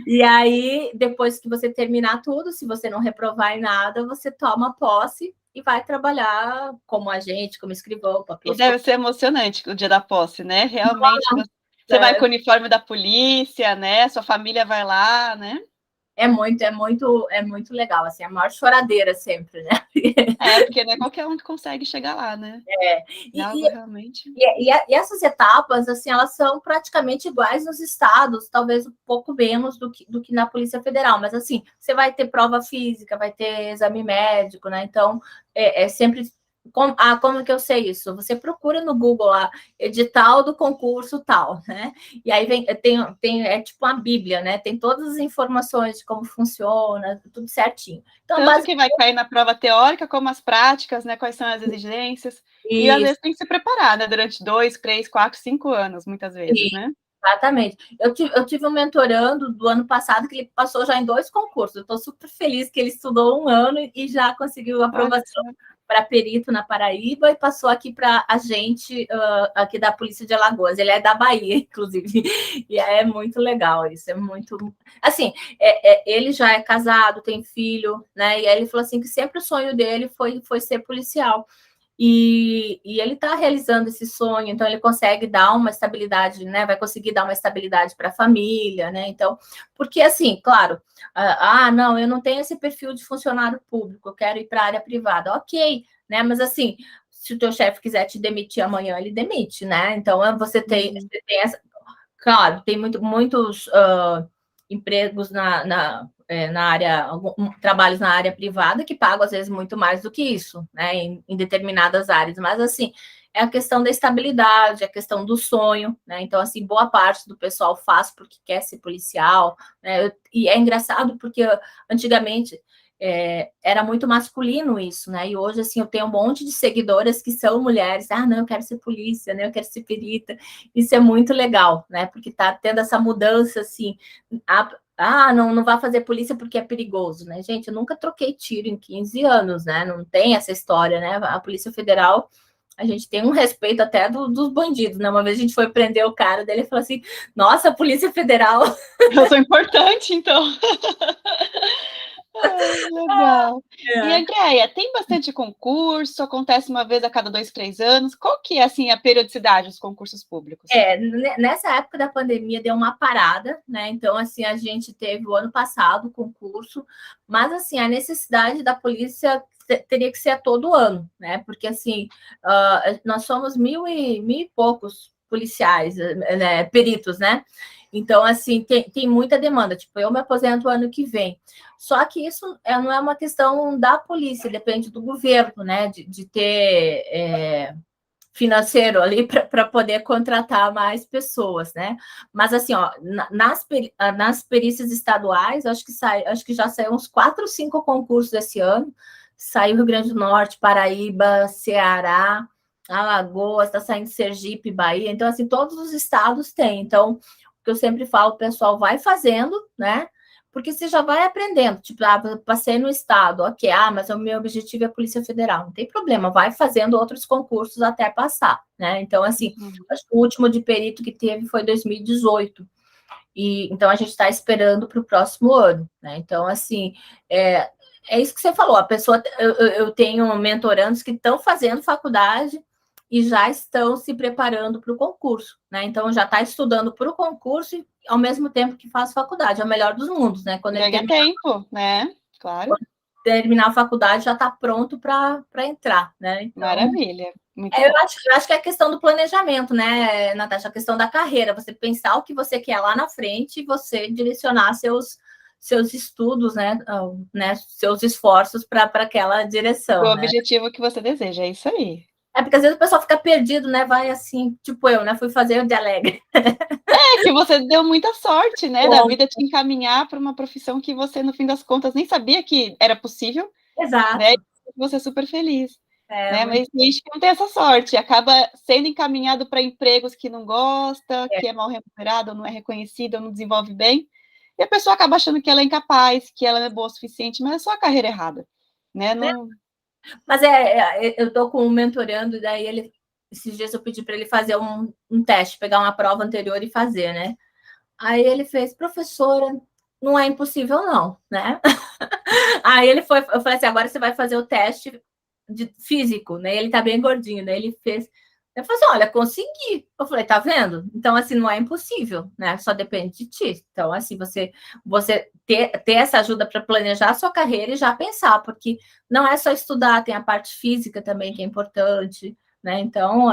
E aí, depois que você terminar tudo, se você não reprovar em nada, você toma posse e vai trabalhar como agente, como escrivão. E deve ser emocionante o dia da posse, né? Realmente, você vai com o uniforme da polícia, né? Sua família vai lá, né? É muito legal, assim, a maior choradeira sempre, né? Porque não é qualquer um que consegue chegar lá, né? Realmente... E essas etapas, assim, elas são praticamente iguais nos estados, talvez um pouco menos do que na Polícia Federal, mas, assim, você vai ter prova física, vai ter exame médico, né? Então, sempre... como que eu sei isso? Você procura no Google lá, edital do concurso tal, né? E aí tem tipo uma bíblia, né? Tem todas as informações de como funciona, tudo certinho. Então, tanto que vai cair na prova teórica, como as práticas, né? Quais são as exigências. Isso. E às vezes tem que se preparar, né? Durante 2, 3, 4, 5 anos, muitas vezes, Isso. né? Exatamente. Eu tive um mentorando do ano passado que ele passou já em 2 concursos. Eu estou super feliz que ele estudou 1 ano e já conseguiu aprovação para perito na Paraíba e passou aqui para agente aqui da Polícia de Alagoas. Ele é da Bahia, inclusive. E é muito legal isso. É muito... Assim, ele já é casado, tem filho, né? E aí ele falou assim que sempre o sonho dele foi ser policial. E ele está realizando esse sonho, então ele consegue dar uma estabilidade, né? Vai conseguir dar uma estabilidade para a família, né? Então, porque assim, claro, não, eu não tenho esse perfil de funcionário público, eu quero ir para a área privada, ok, né? Mas assim, se o teu chefe quiser te demitir amanhã, ele demite, né? Então você tem essa, claro, tem muitos empregos na área, trabalhos na área privada que pagam, às vezes, muito mais do que isso, né, em determinadas áreas, mas, assim, é a questão da estabilidade, a questão do sonho, né, então, assim, boa parte do pessoal faz porque quer ser policial, né, e é engraçado porque, antigamente, era muito masculino isso, né? E hoje, assim, eu tenho um monte de seguidoras que são mulheres. Ah, não, eu quero ser polícia, né? Eu quero ser perita. Isso é muito legal, né? Porque tá tendo essa mudança, assim. Não vai fazer polícia porque é perigoso, né? Gente, eu nunca troquei tiro em 15 anos, né? Não tem essa história, né? A Polícia Federal, a gente tem um respeito até dos bandidos, né? Uma vez a gente foi prender o cara dele e falou assim: nossa, a Polícia Federal. Eu sou importante, então. Ai, legal. E, Andréia, tem bastante concurso? Acontece uma vez a cada 2, 3 anos? Qual que é, assim, a periodicidade dos concursos públicos? Nessa época da pandemia deu uma parada, né? Então, assim, a gente teve o ano passado o concurso, mas, assim, a necessidade da polícia teria que ser a todo ano, né? Porque, assim, nós somos mil e poucos policiais, né? Peritos, né? Então, assim, tem muita demanda. Tipo, eu me aposento o ano que vem. Só que isso não é uma questão da polícia, depende do governo, né? De ter financeiro ali para poder contratar mais pessoas, né? Mas assim, ó, nas perícias estaduais, acho que já saiu uns 4 ou 5 concursos esse ano. Saiu Rio Grande do Norte, Paraíba, Ceará, Alagoas, está saindo Sergipe, Bahia. Então, assim, todos os estados têm. Então, o que eu sempre falo, o pessoal vai fazendo, né? Porque você já vai aprendendo, tipo, passei no estado, ok, mas o meu objetivo é a Polícia Federal, não tem problema, vai fazendo outros concursos até passar, né? Então, assim, acho que o último de perito que teve foi 2018, e então a gente está esperando para o próximo ano, né? Então, assim, é isso que você falou, a pessoa, eu tenho mentorandos que estão fazendo faculdade e já estão se preparando para o concurso, né? Então já está estudando para o concurso e ao mesmo tempo que faz faculdade, é o melhor dos mundos, né? Quando ganha tempo, né? Claro. Quando terminar a faculdade já está pronto para entrar, né? Então, maravilha. Eu acho que é a questão do planejamento, né, Natasha? A questão da carreira, você pensar o que você quer lá na frente e você direcionar seus estudos, né, seus esforços para aquela direção. O objetivo que você deseja, é isso aí. Porque às vezes o pessoal fica perdido, né? Vai assim, tipo eu, né? Fui fazer o de alegre. Que você deu muita sorte, né? Da vida te encaminhar para uma profissão que você, no fim das contas, nem sabia que era possível. Exato. Né? E você é super feliz. Né? Mas a gente não tem essa sorte, acaba sendo encaminhado para empregos que não gosta, que é mal remunerado, ou não é reconhecido, ou não desenvolve bem, e a pessoa acaba achando que ela é incapaz, que ela não é boa o suficiente, mas é só a carreira errada. Né? Não... Mas eu estou com um mentorando, daí esses dias eu pedi para ele fazer um teste, pegar uma prova anterior e fazer, né? Aí ele fez, professora, não é impossível, não, né? Aí eu falei assim, agora você vai fazer o teste de físico, né? Ele tá bem gordinho, né? Ele fez. Eu falei assim, olha, consegui. Eu falei, tá vendo? Então, assim, não é impossível, né? Só depende de ti. Então, assim, você ter essa ajuda para planejar a sua carreira e já pensar, porque não é só estudar, tem a parte física também que é importante, né? Então,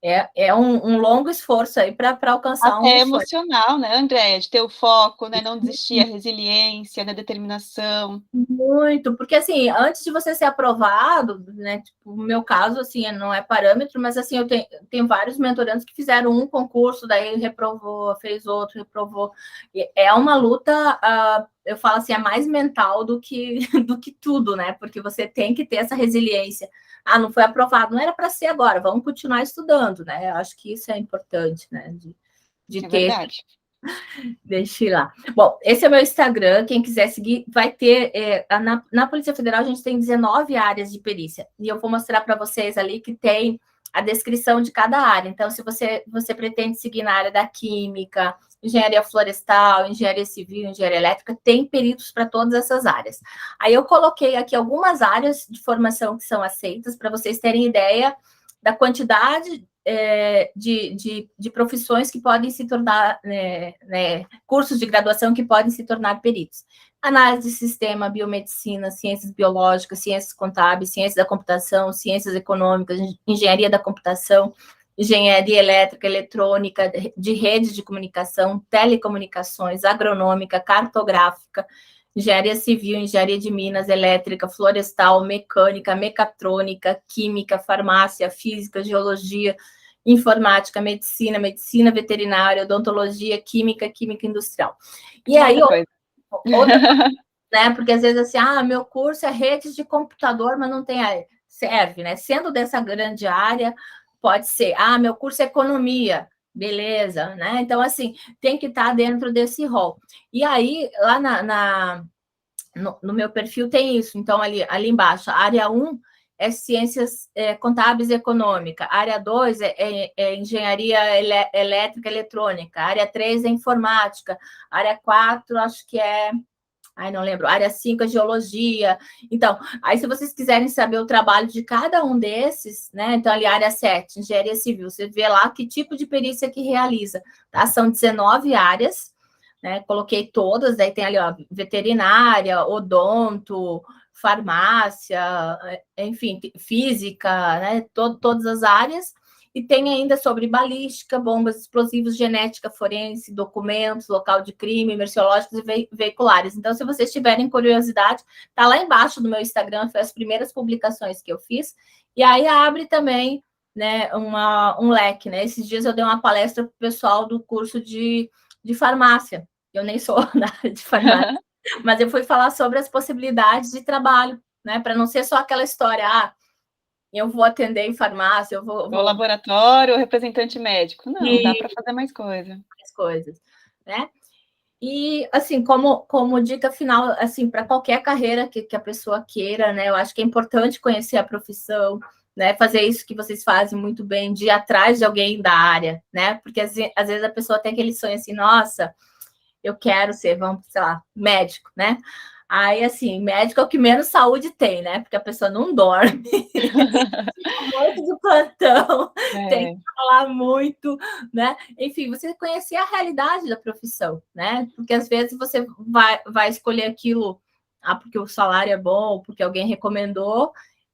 é um longo esforço aí para alcançar um sonho. Emocional, né, Andréia? De ter o foco, né? Não desistir, a resiliência, a determinação. Muito, porque assim, antes de você ser aprovado, né? Tipo, no meu caso, assim, não é parâmetro, mas assim, eu tenho vários mentorandos que fizeram um concurso, daí reprovou, fez outro, reprovou. É uma luta, eu falo assim, é mais mental do que tudo, né? Porque você tem que ter essa resiliência. Não foi aprovado, não era para ser agora, vamos continuar estudando, né? Eu acho que isso é importante, né? De ter. Verdade. Deixa eu ir lá. Bom, esse é o meu Instagram. Quem quiser seguir, vai ter. Na Polícia Federal, a gente tem 19 áreas de perícia. E eu vou mostrar para vocês ali que tem a descrição de cada área. Então, se você pretende seguir na área da química, engenharia florestal, engenharia civil, engenharia elétrica, tem peritos para todas essas áreas. Aí eu coloquei aqui algumas áreas de formação que são aceitas, para vocês terem ideia da quantidade de profissões que podem se tornar, cursos de graduação que podem se tornar peritos. Análise de sistema, biomedicina, ciências biológicas, ciências contábeis, ciências da computação, ciências econômicas, engenharia da computação, engenharia elétrica, eletrônica, de redes de comunicação, telecomunicações, agronômica, cartográfica, engenharia civil, engenharia de minas, elétrica, florestal, mecânica, mecatrônica, química, farmácia, física, geologia, informática, medicina veterinária, odontologia, química industrial. E aí, outra né? Porque às vezes assim, meu curso é redes de computador, mas não tem área. Serve, né? Sendo dessa grande área, pode ser, meu curso é economia, beleza, né? Então, assim, tem que estar dentro desse rol. E aí, lá no meu perfil tem isso. Então, ali embaixo, área 1 é ciências contábeis e econômica, área 2 é engenharia elétrica e eletrônica, área 3 é informática, área 4 acho que é. Não lembro. Área 5 é geologia. Então, aí se vocês quiserem saber o trabalho de cada um desses, né? Então, ali, área 7, engenharia civil, você vê lá que tipo de perícia que realiza, tá? São 19 áreas, né? Coloquei todas, daí tem ali, ó, veterinária, odonto, farmácia, enfim, física, né? Todas as áreas. E tem ainda sobre balística, bombas explosivos, genética forense, documentos, local de crime, merciológicos e veiculares. Então, se vocês tiverem curiosidade, tá lá embaixo do meu Instagram, foi as primeiras publicações que eu fiz. E aí abre também, né, um leque, né? Esses dias eu dei uma palestra para o pessoal do curso de farmácia. Eu nem sou da área de farmácia, mas eu fui falar sobre as possibilidades de trabalho, né? Para não ser só aquela história, eu vou atender em farmácia, eu vou... O laboratório, o representante médico. Não, dá para E fazer mais coisa. mais coisas, né? E, assim, como dica final, assim, para qualquer carreira que a pessoa queira, né? Eu acho que é importante conhecer a profissão, né? Fazer isso que vocês fazem muito bem, de ir atrás de alguém da área, né? Porque às vezes a pessoa tem aquele sonho assim, nossa, eu quero ser, vamos, sei lá, médico, né? Aí, assim, médico é o que menos saúde tem, né? Porque a pessoa não dorme, um monte de plantão, tem que falar muito, né? Enfim, você conhecer a realidade da profissão, né? Porque às vezes você vai escolher aquilo, porque o salário é bom, porque alguém recomendou,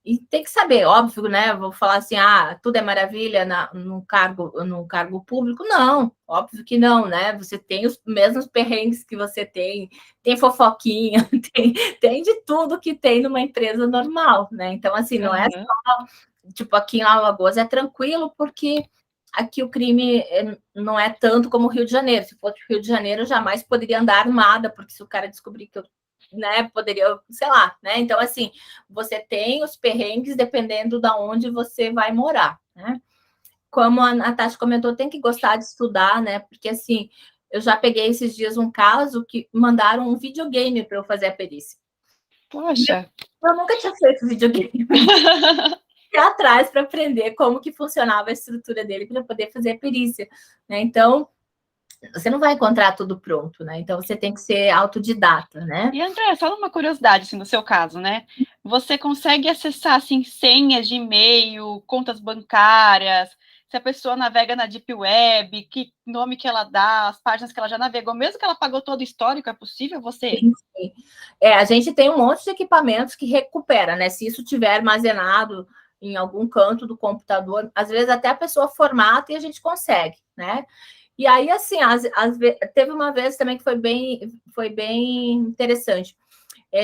e tem que saber, óbvio, né? Vou falar assim, tudo é maravilha num cargo público. Não, óbvio que não, né? Você tem os mesmos perrengues que você tem fofoquinha, tem de tudo que tem numa empresa normal, né? Então, assim, não é só, tipo, aqui em Alagoas é tranquilo, porque aqui o crime não é tanto como o Rio de Janeiro. Se fosse o Rio de Janeiro, eu jamais poderia andar armada, porque se o cara descobrir que eu, né, poderia, sei lá, né? Então, assim, você tem os perrengues dependendo de onde você vai morar, né? Como a Tati comentou, tem que gostar de estudar, né? Porque, assim, eu já peguei esses dias um caso que mandaram um videogame para eu fazer a perícia. Poxa! Eu nunca tinha feito videogame. Atrás para aprender como que funcionava a estrutura dele para poder fazer a perícia, né? Então, você não vai encontrar tudo pronto, né? Então, você tem que ser autodidata, né? E, André, só uma curiosidade, assim, no seu caso, né? Você consegue acessar, assim, senhas de e-mail, contas bancárias, se a pessoa navega na Deep Web, que nome que ela dá, as páginas que ela já navegou, mesmo que ela pagou todo o histórico, é possível você? Sim. A gente tem um monte de equipamentos que recupera, né? Se isso tiver armazenado em algum canto do computador, às vezes até a pessoa formata e a gente consegue, né? E aí, assim, teve uma vez também que foi bem interessante.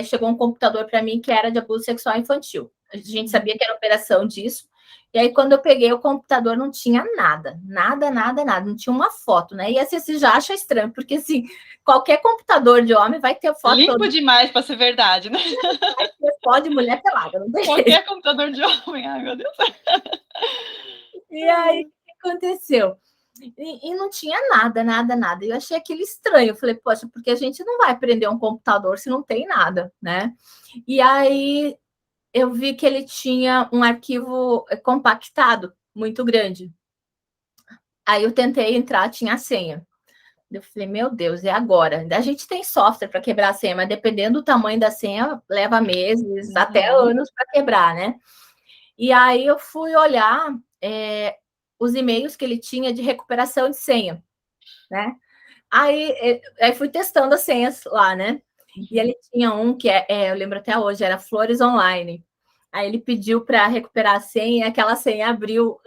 Chegou um computador para mim que era de abuso sexual infantil. A gente sabia que era operação disso. E aí, quando eu peguei o computador, não tinha nada, nada, nada, nada. Não tinha uma foto, né? E assim, você já acha estranho, porque assim, qualquer computador de homem vai ter foto. Limpo demais para ser verdade, né? Vai ter foto de mulher pelada, não tem Qualquer jeito. computador de homem, ai meu Deus. E aí, o que aconteceu? E não tinha nada, nada, nada. E eu achei aquilo estranho. Eu falei, poxa, porque a gente não vai prender um computador se não tem nada, né? E aí eu vi que ele tinha um arquivo compactado muito grande. Aí eu tentei entrar, tinha a senha. Eu falei, meu Deus, é agora. A gente tem software para quebrar a senha, mas dependendo do tamanho da senha, leva meses, até anos para quebrar, né? E aí eu fui olhar os e-mails que ele tinha de recuperação de senha, né? Aí fui testando as senhas lá, né? E ele tinha um que eu lembro até hoje, era Flores Online. Aí ele pediu para recuperar a senha e aquela senha abriu.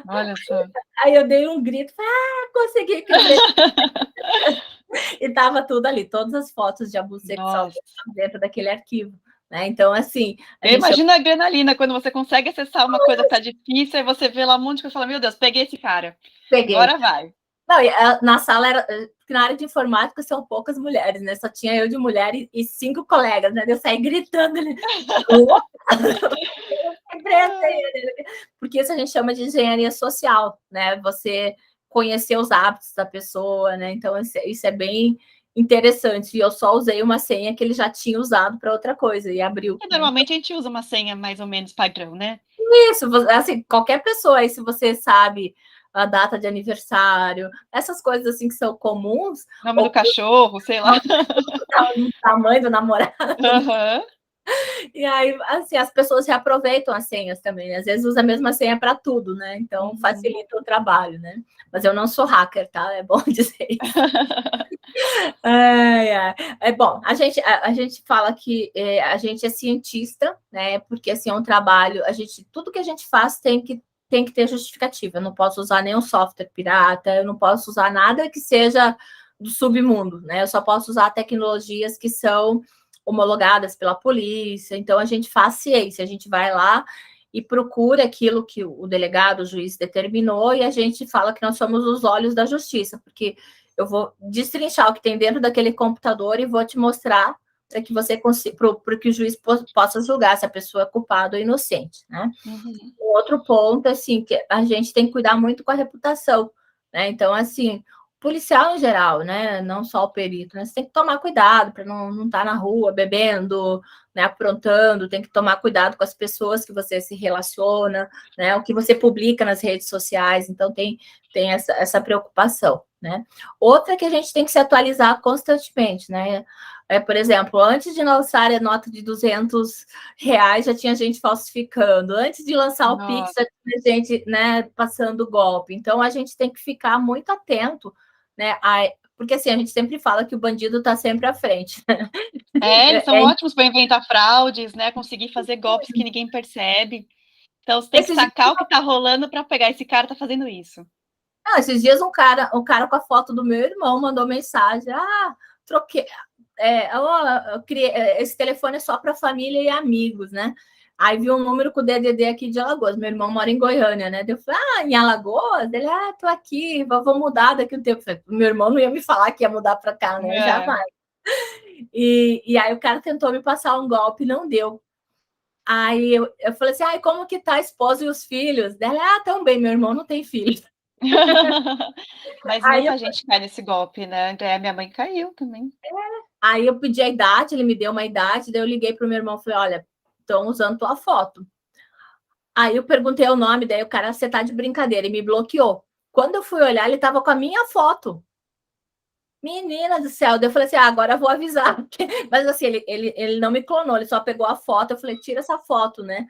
Olha só. Aí eu dei um grito, consegui, quebrar. E tava tudo ali, todas as fotos de abuso sexual dentro daquele arquivo, né? Então, assim... Eu imagino a adrenalina, quando você consegue acessar uma coisa que tá difícil, aí você vê lá um monte de coisa e fala, meu Deus, peguei esse cara. Peguei. Agora vai. Não, na sala era. Na área de informática são poucas mulheres, né? Só tinha eu de mulher e 5 colegas, né? Eu saí gritando ali. Porque isso a gente chama de engenharia social, né? Você conhecer os hábitos da pessoa, né? Então, isso é bem interessante. E eu só usei uma senha que ele já tinha usado para outra coisa e abriu. E normalmente a gente usa uma senha mais ou menos padrão, né? Isso, assim, qualquer pessoa aí, se você sabe a data de aniversário, essas coisas assim que são comuns. Nome do cachorro, sei lá. O tamanho do namorado. Uhum. E aí, assim, as pessoas reaproveitam as senhas também, né? Às vezes usa a mesma senha para tudo, né? Então facilita o trabalho, né? Mas eu não sou hacker, tá? É bom dizer isso. É bom, a gente fala que a gente é cientista, né? Porque assim é um trabalho, tudo que a gente faz tem que ter justificativa. Eu não posso usar nenhum software pirata, eu não posso usar nada que seja do submundo, né? Eu só posso usar tecnologias que são homologadas pela polícia. Então a gente faz ciência, a gente vai lá e procura aquilo que o delegado, o juiz determinou, e a gente fala que nós somos os olhos da justiça, porque eu vou destrinchar o que tem dentro daquele computador e vou te mostrar para que você consiga, para que o juiz possa julgar se a pessoa é culpada ou inocente, né? Uhum. O outro ponto, assim, que a gente tem que cuidar muito com a reputação, né? Então, assim, policial em geral, né? Não só o perito, né? Você tem que tomar cuidado para não estar na rua bebendo, né? Aprontando, tem que tomar cuidado com as pessoas que você se relaciona, né? O que você publica nas redes sociais, então tem essa preocupação, né? Outra que a gente tem que se atualizar constantemente, né? Por exemplo, antes de lançar a nota de R$ 200, já tinha gente falsificando. Antes de lançar o Pix, já tinha gente, né, passando golpe. Então, a gente tem que ficar muito atento, né? Porque assim, a gente sempre fala que o bandido está sempre à frente. Eles são ótimos para inventar fraudes, né? Conseguir fazer golpes que ninguém percebe. Então, você tem que sacar o que está rolando para pegar. Esse cara está fazendo isso. Esses dias um cara com a foto do meu irmão mandou mensagem: troquei. Eu criei, esse telefone é só para família e amigos, né? Aí viu um número com o DDD aqui de Alagoas. Meu irmão mora em Goiânia, né? Eu falei, em Alagoas? Ele, tô aqui, vou mudar daqui um tempo. Meu irmão não ia me falar que ia mudar para cá, né? Jamais. E aí o cara tentou me passar um golpe, não deu. Aí eu falei assim, como que tá a esposa e os filhos? Ela, tão bem, meu irmão não tem filhos. Mas muita gente cai nesse golpe, né? Minha mãe caiu também. Aí eu pedi a idade, ele me deu uma idade, daí eu liguei pro meu irmão e falei, olha, estão usando tua foto. Aí eu perguntei o nome, daí o cara, você tá de brincadeira, e me bloqueou. Quando eu fui olhar, ele tava com a minha foto. Menina do céu, daí eu falei assim, agora eu vou avisar. Mas assim, ele não me clonou, ele só pegou a foto, eu falei, tira essa foto, né?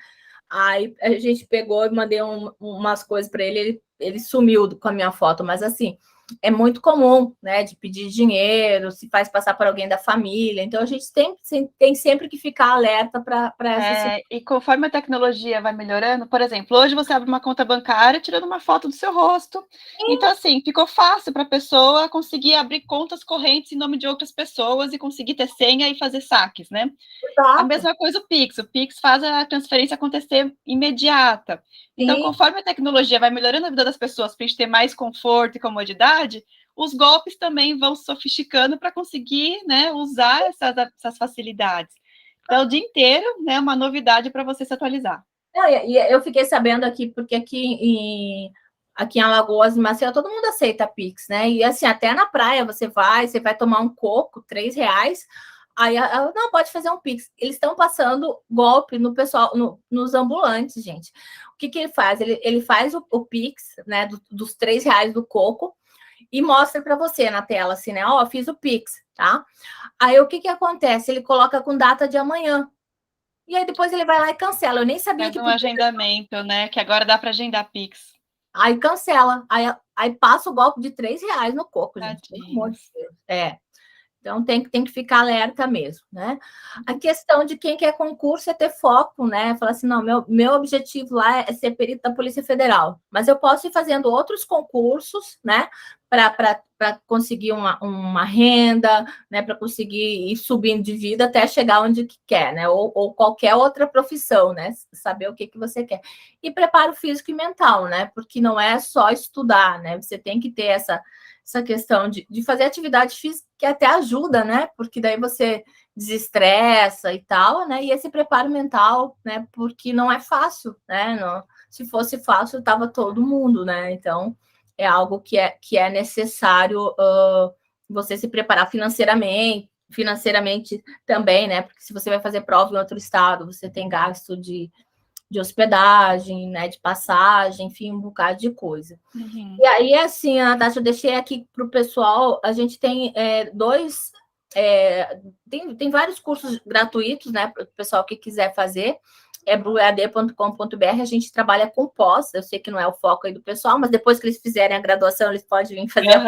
Aí a gente pegou e mandei umas coisas para ele sumiu com a minha foto, mas assim, é muito comum, né, de pedir dinheiro, se faz passar por alguém da família, então a gente tem sempre que ficar alerta para essa situação. E conforme a tecnologia vai melhorando, por exemplo, hoje você abre uma conta bancária tirando uma foto do seu rosto. Então, assim, ficou fácil para a pessoa conseguir abrir contas correntes em nome de outras pessoas e conseguir ter senha e fazer saques, né? Exato. A mesma coisa o Pix faz a transferência acontecer imediata. Então, Sim. conforme a tecnologia vai melhorando a vida das pessoas para a gente ter mais conforto e comodidade, os golpes também vão se sofisticando para conseguir, né, usar essas facilidades. Então, o dia inteiro, né, uma novidade para você se atualizar. E eu fiquei sabendo aqui, porque aqui em Alagoas, em Maceió, todo mundo aceita Pix, né? E assim, até na praia você vai tomar um coco, R$ 3, aí ela não pode fazer um Pix. Eles estão passando golpe no pessoal, nos ambulantes, gente. O que ele faz? Ele faz o Pix, né, dos R$ 3 do coco e mostra para você na tela, assim, né? Fiz o Pix, tá? Aí o que acontece? Ele coloca com data de amanhã. E aí depois ele vai lá e cancela. Eu nem sabia Faz que um podia. agendamento, né? Que agora dá para agendar Pix. Aí cancela. Aí passa o golpe de R$ 3 no coco, gente. Pelo amor de Deus. Então tem que ficar alerta mesmo, né? A questão de quem quer concurso é ter foco, né? Falar assim, não, meu objetivo lá é ser perito da Polícia Federal, mas eu posso ir fazendo outros concursos, né? Para conseguir uma renda, né? Para conseguir ir subindo de vida até chegar onde quer, né? Ou qualquer outra profissão, né? Saber o que você quer. E preparo físico e mental, né? Porque não é só estudar, né? Você tem que ter essa questão de fazer atividade física, que até ajuda, né? Porque daí você desestressa e tal, né? E esse preparo mental, né? Porque não é fácil, né? Não, se fosse fácil, estava todo mundo, né? Então, é algo que é necessário você se preparar financeiramente também, né? Porque se você vai fazer prova em outro estado, você tem gasto de hospedagem, né? De passagem, enfim, um bocado de coisa. Uhum. E aí, assim, Natasha, eu deixei aqui para o pessoal, a gente tem dois... tem vários cursos gratuitos, né, para o pessoal que quiser fazer, é bluead.com.br, a gente trabalha com pós, eu sei que não é o foco aí do pessoal, mas depois que eles fizerem a graduação, eles podem vir fazer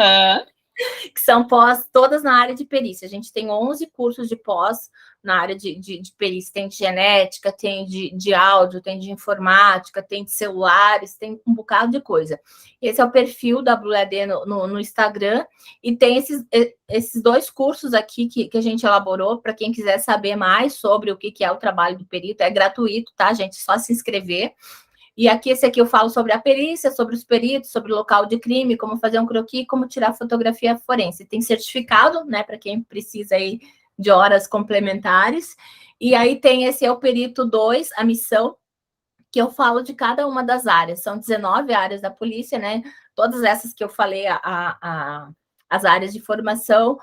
que são pós todas na área de perícia. A gente tem 11 cursos de pós na área de perícia. Tem de genética, tem de áudio, tem de informática, tem de celulares, tem um bocado de coisa. Esse é o perfil da Blue AD no Instagram. E tem esses dois cursos aqui que a gente elaborou para quem quiser saber mais sobre o que é o trabalho do perito. É gratuito, tá, gente? Só se inscrever. E aqui, esse aqui eu falo sobre a perícia, sobre os peritos, sobre o local de crime, como fazer um croquis, como tirar fotografia forense. Tem certificado, né, para quem precisa aí de horas complementares. E aí tem esse é o perito 2, a missão, que eu falo de cada uma das áreas. São 19 áreas da polícia, né? Todas essas que eu falei, as áreas de formação,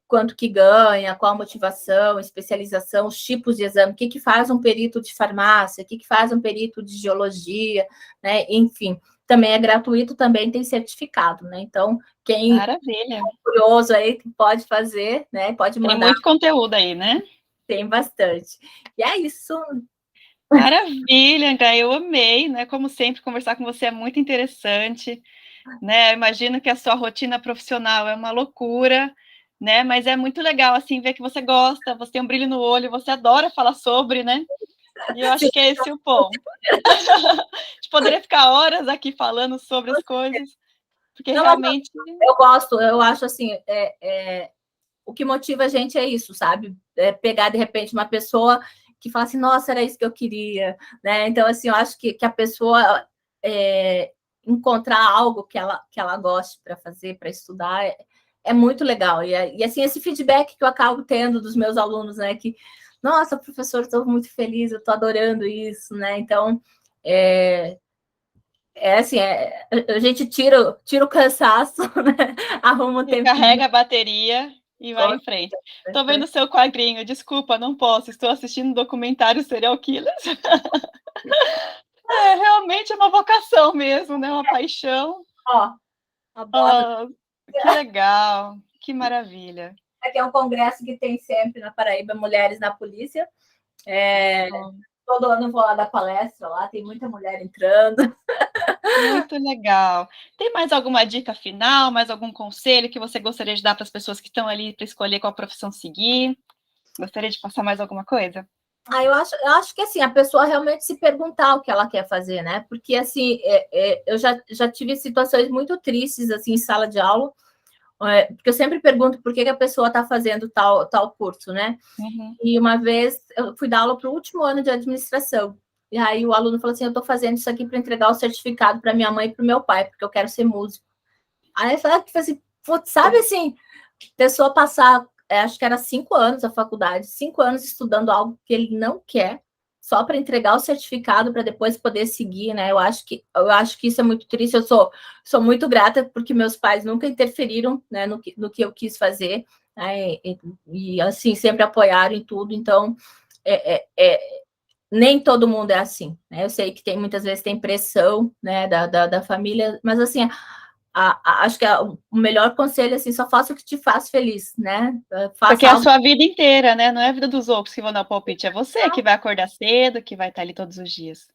quanto que ganha, qual a motivação, especialização, os tipos de exame, o que faz um perito de farmácia, o que faz um perito de geologia, né? Enfim, também é gratuito, também tem certificado, né? Então, quem é curioso aí pode fazer, né? Pode mandar. Tem muito conteúdo aí, né? Tem bastante. E é isso. Maravilha, André, eu amei, né? Como sempre, conversar com você é muito interessante, né? Eu imagino que a sua rotina profissional é uma loucura, né? Mas é muito legal, assim, ver que você gosta, você tem um brilho no olho, você adora falar sobre, né? E eu acho que é esse o ponto. A gente poderia ficar horas aqui falando sobre as coisas, porque não, realmente... Eu gosto, eu acho assim, o que motiva a gente é isso, sabe? Pegar, de repente, uma pessoa que fala assim, nossa, era isso que eu queria, né? Então, assim, eu acho que a pessoa encontrar algo que ela goste para fazer, para estudar, é muito legal. E, assim, esse feedback que eu acabo tendo dos meus alunos, né? Que, nossa, professor, estou muito feliz, eu estou adorando isso, né? Então, assim, a gente tira o cansaço, né? Arruma um tempo. Carrega a bateria e vai em frente. Estou vendo o seu quadrinho, desculpa, não posso, estou assistindo um documentário Serial Killers. Realmente é uma vocação mesmo, né? Uma paixão. A bota. Que legal, que maravilha. Aqui é um congresso que tem sempre na Paraíba Mulheres na Polícia. Todo ano eu vou lá dar palestra lá, tem muita mulher entrando. Muito legal. Tem mais alguma dica final, mais algum conselho que você gostaria de dar para as pessoas que estão ali para escolher qual profissão seguir? Gostaria de passar mais alguma coisa? Eu acho que assim, a pessoa realmente se perguntar o que ela quer fazer, né? Porque assim, eu já tive situações muito tristes assim, em sala de aula, porque eu sempre pergunto por que a pessoa está fazendo tal curso, né? Uhum. E uma vez eu fui dar aula para o último ano de administração. E aí o aluno falou assim: eu estou fazendo isso aqui para entregar o certificado para minha mãe e para o meu pai, porque eu quero ser músico. Aí eu falei assim, sabe assim, pessoa passar, acho que era 5 anos a faculdade, 5 anos estudando algo que ele não quer, só para entregar o certificado para depois poder seguir, né? Eu acho que isso é muito triste. Eu sou muito grata porque meus pais nunca interferiram, né, no que eu quis fazer, né? E assim, sempre apoiaram em tudo. Então, nem todo mundo é assim, né? Eu sei que muitas vezes tem pressão, né, da família, mas assim, acho que o melhor conselho, assim, só faça o que te faz feliz, né? Porque é a sua vida inteira, né? Não é a vida dos outros que vão dar o palpite, é você que vai acordar cedo, que vai estar ali todos os dias.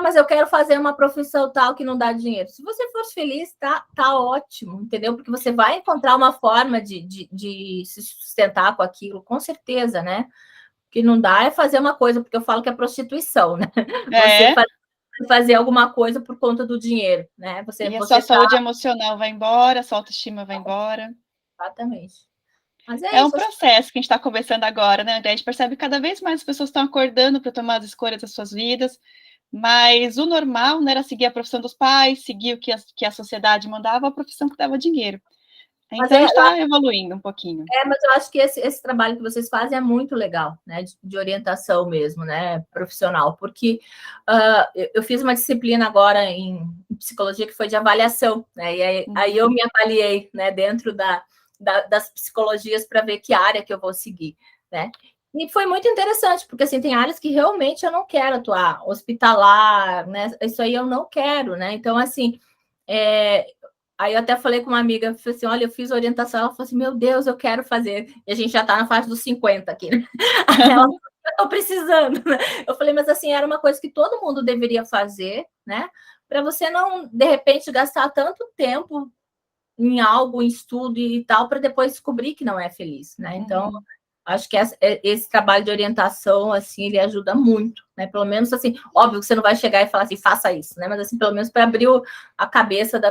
Mas eu quero fazer uma profissão tal que não dá dinheiro. Se você for feliz, tá ótimo, entendeu? Porque você vai encontrar uma forma de se sustentar com aquilo, com certeza, né? O que não dá é fazer uma coisa, porque eu falo que é prostituição, né? Você fazer alguma coisa por conta do dinheiro, né? E a sua saúde emocional vai embora, a sua autoestima vai embora. Exatamente. Mas é um processo que a gente está começando agora, né, André? A gente percebe que cada vez mais as pessoas estão acordando para tomar as escolhas das suas vidas, Mas o normal, né, era seguir a profissão dos pais, seguir o que a sociedade mandava, a profissão que dava dinheiro. Mas Então, a gente está evoluindo um pouquinho. mas eu acho que esse trabalho que vocês fazem é muito legal, né? De orientação mesmo, né? Profissional, porque eu fiz uma disciplina agora em psicologia que foi de avaliação, né? E aí eu me avaliei, né? Dentro das psicologias para ver que área que eu vou seguir, né? E foi muito interessante, porque assim, tem áreas que realmente eu não quero atuar, hospitalar, né? Isso aí eu não quero, né? Então, assim, aí eu até falei com uma amiga, falei assim, olha, eu fiz orientação, ela falou assim, meu Deus, eu quero fazer. E a gente já está na faixa dos 50 aqui, né? Ela falou, eu estou precisando, né? Eu falei, mas assim, era uma coisa que todo mundo deveria fazer, né? Para você não, de repente, gastar tanto tempo em algo, em estudo e tal, para depois descobrir que não é feliz, né? Então, acho que esse trabalho de orientação, assim, ele ajuda muito, né? Pelo menos, assim, óbvio que você não vai chegar e falar assim, faça isso, né? Mas, assim, pelo menos para abrir a cabeça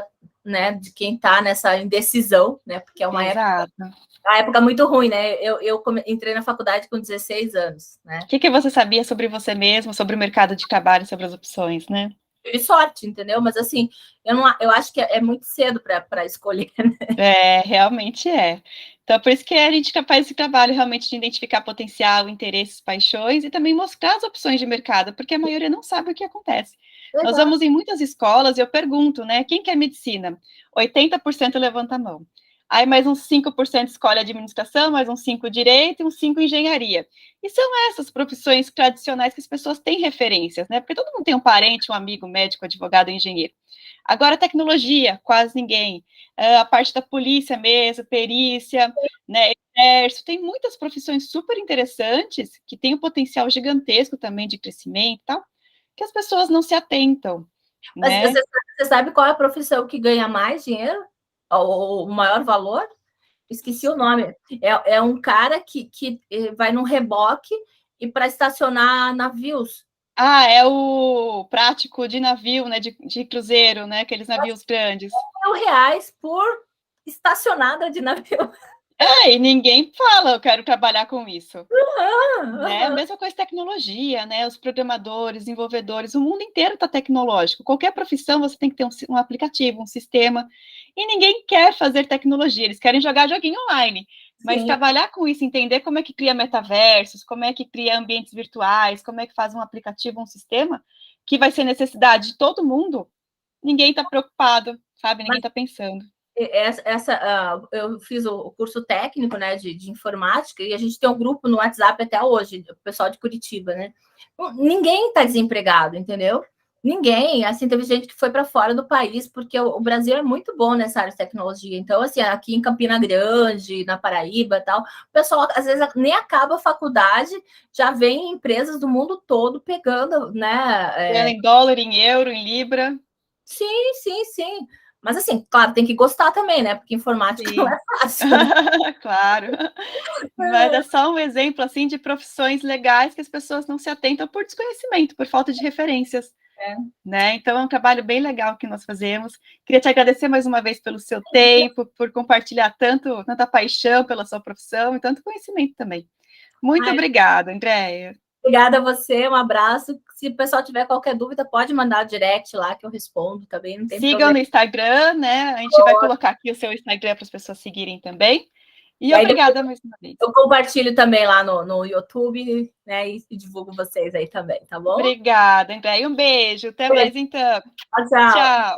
né, de quem está nessa indecisão, né? Porque é uma época muito ruim, né? Eu entrei na faculdade com 16 anos, né? O que você sabia sobre você mesmo, sobre o mercado de trabalho, sobre as opções, né? Tive sorte, entendeu? Mas, assim, eu acho que é muito cedo para escolher, né? Realmente é. Então, por isso que a gente faz esse trabalho realmente de identificar potencial, interesses, paixões e também mostrar as opções de mercado, porque a maioria não sabe o que acontece. Exato. Nós vamos em muitas escolas e eu pergunto, né, quem quer medicina? 80% levanta a mão. Aí mais uns 5% escolhe administração, mais uns 5% direito e uns 5% engenharia. E são essas profissões tradicionais que as pessoas têm referências, né? Porque todo mundo tem um parente, um amigo, médico, advogado, engenheiro. Agora, tecnologia, quase ninguém. A parte da polícia mesmo, perícia, né, exército, tem muitas profissões super interessantes, que têm um potencial gigantesco também de crescimento e tal, que as pessoas não se atentam, Mas né? você sabe qual é a profissão que ganha mais dinheiro? Ou o maior valor? Esqueci o nome. É um cara que vai num reboque e para estacionar navios. É o prático de navio, né? De cruzeiro, né? Aqueles navios grandes. R$ 1.000 por estacionada de navio. E ninguém fala, eu quero trabalhar com isso. Né? A mesma coisa tecnologia, né? Os programadores, desenvolvedores, o mundo inteiro está tecnológico. Qualquer profissão você tem que ter um aplicativo, um sistema. E ninguém quer fazer tecnologia, eles querem jogar joguinho online. Mas trabalhar com isso, entender como é que cria metaversos, como é que cria ambientes virtuais, como é que faz um aplicativo, um sistema, que vai ser necessidade de todo mundo, ninguém está preocupado, sabe? Ninguém está pensando. Eu fiz o curso técnico, né, de informática, e a gente tem um grupo no WhatsApp até hoje, o pessoal de Curitiba, né? Ninguém está desempregado, entendeu? Ninguém, assim, teve gente que foi para fora do país, porque o Brasil é muito bom nessa área de tecnologia. Então, assim, aqui em Campina Grande, na Paraíba e tal, o pessoal, às vezes, nem acaba a faculdade, já vem empresas do mundo todo pegando, né? Em dólar, em euro, em libra. Sim, sim, sim. Mas, assim, claro, tem que gostar também, né? Porque informática não é fácil. Claro. Mas é só um exemplo, assim, de profissões legais que as pessoas não se atentam por desconhecimento, por falta de referências. Né? Então, é um trabalho bem legal que nós fazemos. Queria te agradecer mais uma vez pelo seu tempo, por compartilhar tanta paixão pela sua profissão e tanto conhecimento também. Muito obrigada, Andréia. Obrigada a você, um abraço. Se o pessoal tiver qualquer dúvida, pode mandar direct lá que eu respondo também, não tem Sigam problema. no Instagram, né? A gente vai colocar aqui o seu Instagram para as pessoas seguirem também. E obrigada mais uma vez. Eu compartilho também lá no YouTube, né? E divulgo vocês aí também, tá bom? Obrigada, Andréia. Um beijo. Até mais, então. Tchau. Tchau.